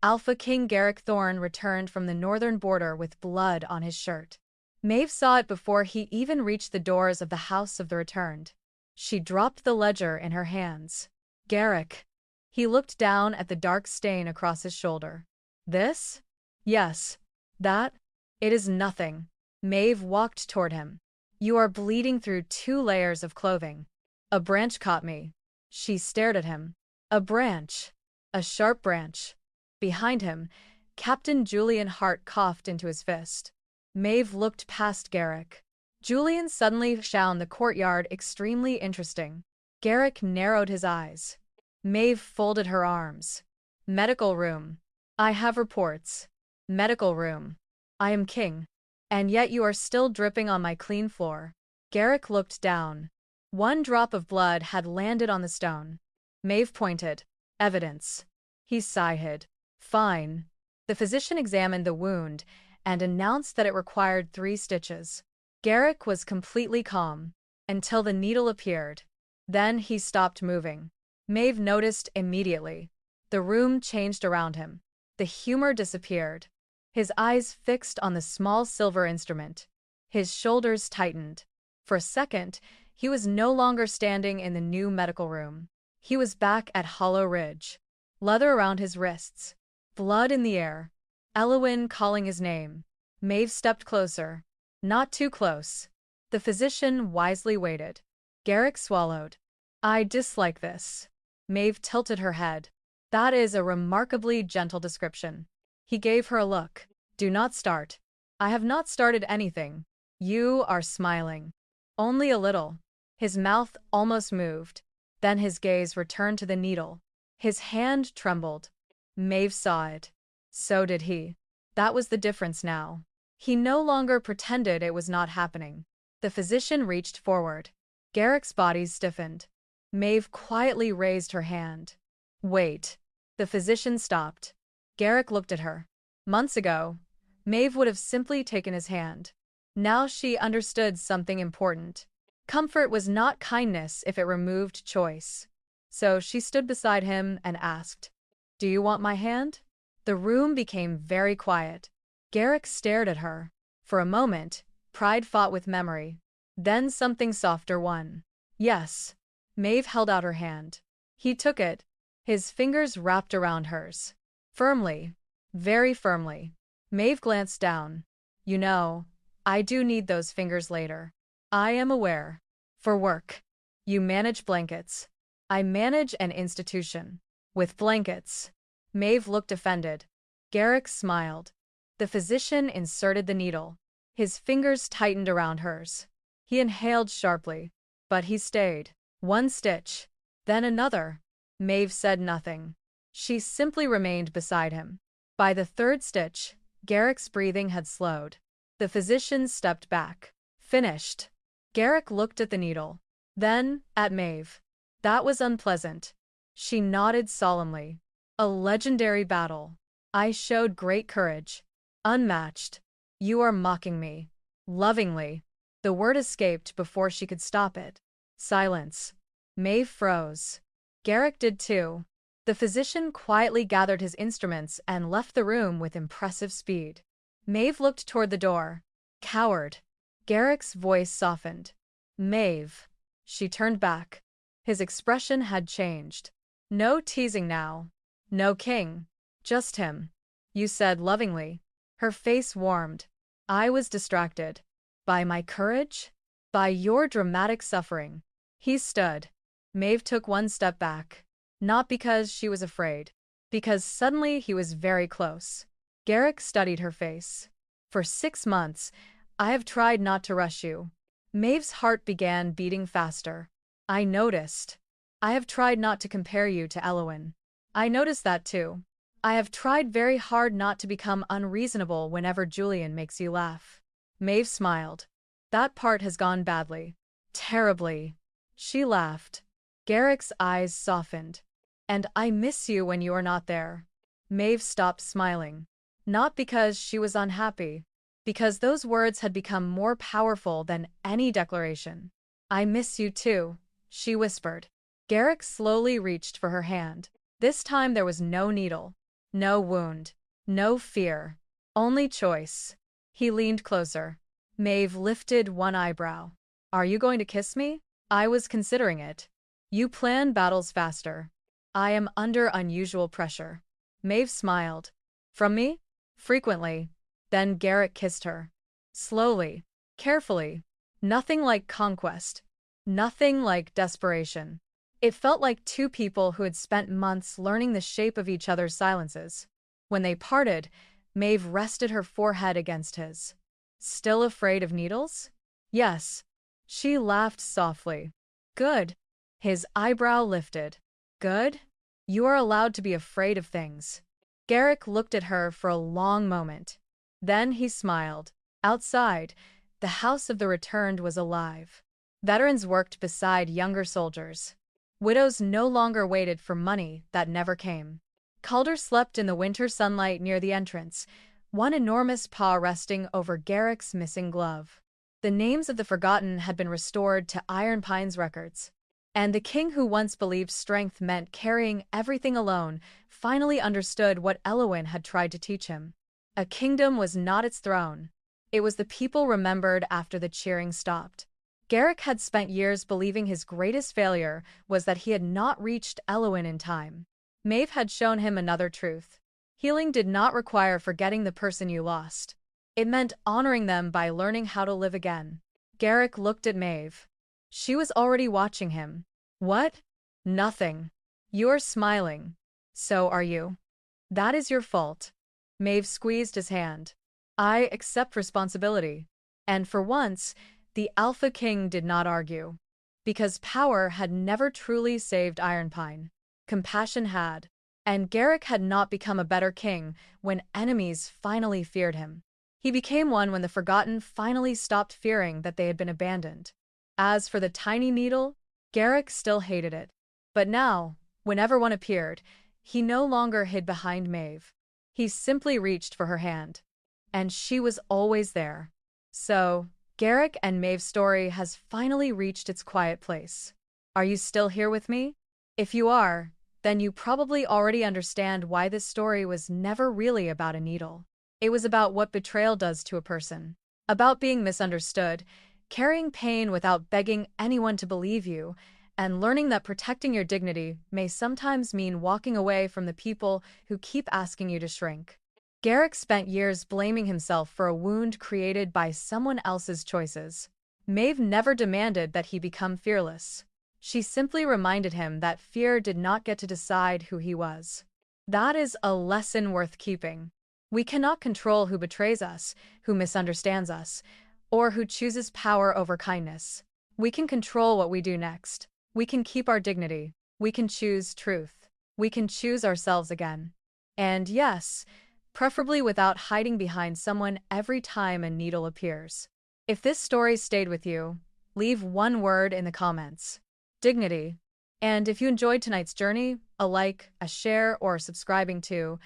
Speaker 1: Alpha King Garrick Thorne returned from the northern border with blood on his shirt. Maeve saw it before he even reached the doors of the House of the Returned. She dropped the ledger in her hands. "Garrick." He looked down at the dark stain across his shoulder. "This?" "Yes." "That?" "It is nothing." Maeve walked toward him. "You are bleeding through 2 layers of clothing." A branch caught me. She stared at him. A branch. A sharp branch. Behind him, Captain Julian Hart coughed into his fist. Maeve looked past Garrick. Julian suddenly found the courtyard extremely interesting. Garrick narrowed his eyes. Maeve folded her arms. Medical room. I have reports. Medical room. I am king. And yet you are still dripping on my clean floor. Garrick looked down. One drop of blood had landed on the stone. Maeve pointed. Evidence. He sighed. Fine. The physician examined the wound and announced that it required 3 stitches. Garrick was completely calm until the needle appeared. Then he stopped moving. Maeve noticed immediately. The room changed around him. The humor disappeared. His eyes fixed on the small silver instrument. His shoulders tightened. For a second, he was no longer standing in the new medical room. He was back at Hollow Ridge. Leather around his wrists. Blood in the air. Elowen calling his name. Maeve stepped closer. Not too close. The physician wisely waited. Garrick swallowed. I dislike this. Maeve tilted her head. That is a remarkably gentle description. He gave her a look. Do not start. I have not started anything. You are smiling. Only a little. His mouth almost moved. Then his gaze returned to the needle. His hand trembled. Maeve saw it. So did he. That was the difference now. He no longer pretended it was not happening. The physician reached forward. Garrick's body stiffened. Maeve quietly raised her hand. Wait. The physician stopped. Garrick looked at her. Months ago, Maeve would have simply taken his hand. Now she understood something important. Comfort was not kindness if it removed choice. So she stood beside him and asked, Do you want my hand? The room became very quiet. Garrick stared at her. For a moment, pride fought with memory. Then something softer won. Yes. Maeve held out her hand. He took it, his fingers wrapped around hers. Firmly. Very firmly. Maeve glanced down. You know, I do need those fingers later. I am aware. For work. You manage blankets. I manage an institution. With blankets. Maeve looked offended. Garrick smiled. The physician inserted the needle. His fingers tightened around hers. He inhaled sharply. But he stayed. 1 stitch. Then another. Maeve said nothing. She simply remained beside him. By the 3rd stitch, Garrick's breathing had slowed. The physician stepped back. Finished. Garrick looked at the needle. Then, at Maeve. That was unpleasant. She nodded solemnly. A legendary battle. I showed great courage. Unmatched. You are mocking me. Lovingly. The word escaped before she could stop it. Silence. Maeve froze. Garrick did too. The physician quietly gathered his instruments and left the room with impressive speed. Maeve looked toward the door. Coward. Garrick's voice softened. Maeve. She turned back. His expression had changed. No teasing now. No king. Just him. You said lovingly. Her face warmed. I was distracted. By my courage? By your dramatic suffering. He stood. Maeve took 1 step back. Not because she was afraid. Because suddenly he was very close. Garrick studied her face. For 6 months, I have tried not to rush you. Maeve's heart began beating faster. I noticed. I have tried not to compare you to Elowen. I noticed that too. I have tried very hard not to become unreasonable whenever Julian makes you laugh. Maeve smiled. That part has gone badly. Terribly. She laughed. Garrick's eyes softened. And I miss you when you are not there. Maeve stopped smiling. Not because she was unhappy. Because those words had become more powerful than any declaration. I miss you too, she whispered. Garrick slowly reached for her hand. This time there was no needle. No wound. No fear. Only choice. He leaned closer. Maeve lifted one eyebrow. Are you going to kiss me? I was considering it. You plan battles faster. I am under unusual pressure. Maeve smiled. From me? Frequently. Then Garrick kissed her. Slowly. Carefully. Nothing like conquest. Nothing like desperation. It felt like two people who had spent months learning the shape of each other's silences. When they parted, Maeve rested her forehead against his. Still afraid of needles? Yes. She laughed softly. Good. His eyebrow lifted. Good? You are allowed to be afraid of things. Garrick looked at her for a long moment. Then he smiled. Outside, the House of the Returned was alive. Veterans worked beside younger soldiers. Widows no longer waited for money that never came. Calder slept in the winter sunlight near the entrance, one enormous paw resting over Garrick's missing glove. The names of the forgotten had been restored to Iron Pine's records. And the king who once believed strength meant carrying everything alone finally understood what Elowen had tried to teach him. A kingdom was not its throne. It was the people remembered after the cheering stopped. Garrick had spent years believing his greatest failure was that he had not reached Elowen in time. Maeve had shown him another truth. Healing did not require forgetting the person you lost. It meant honoring them by learning how to live again. Garrick looked at Maeve. She was already watching him. What? Nothing. You're smiling. So are you. That is your fault. Maeve squeezed his hand. I accept responsibility. And for once, the Alpha King did not argue. Because power had never truly saved Ironpine. Compassion had. And Garrick had not become a better king when enemies finally feared him. He became one when the Forgotten finally stopped fearing that they had been abandoned. As for the tiny needle, Garrick still hated it. But now, whenever one appeared, he no longer hid behind Maeve. He simply reached for her hand. And she was always there. So, Garrick and Maeve's story has finally reached its quiet place. Are you still here with me? If you are, then you probably already understand why this story was never really about a needle. It was about what betrayal does to a person. About being misunderstood, carrying pain without begging anyone to believe you, and learning that protecting your dignity may sometimes mean walking away from the people who keep asking you to shrink. Garrick spent years blaming himself for a wound created by someone else's choices. Maeve never demanded that he become fearless. She simply reminded him that fear did not get to decide who he was. That is a lesson worth keeping. We cannot control who betrays us, who misunderstands us, or who chooses power over kindness. We can control what we do next. We can keep our dignity. We can choose truth. We can choose ourselves again. And yes, preferably without hiding behind someone every time a needle appears. If this story stayed with you, leave one word in the comments. Dignity. And if you enjoyed tonight's journey, a like, a share, or subscribing to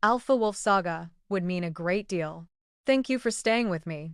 Speaker 1: Alpha Wolf Saga would mean a great deal. Thank you for staying with me.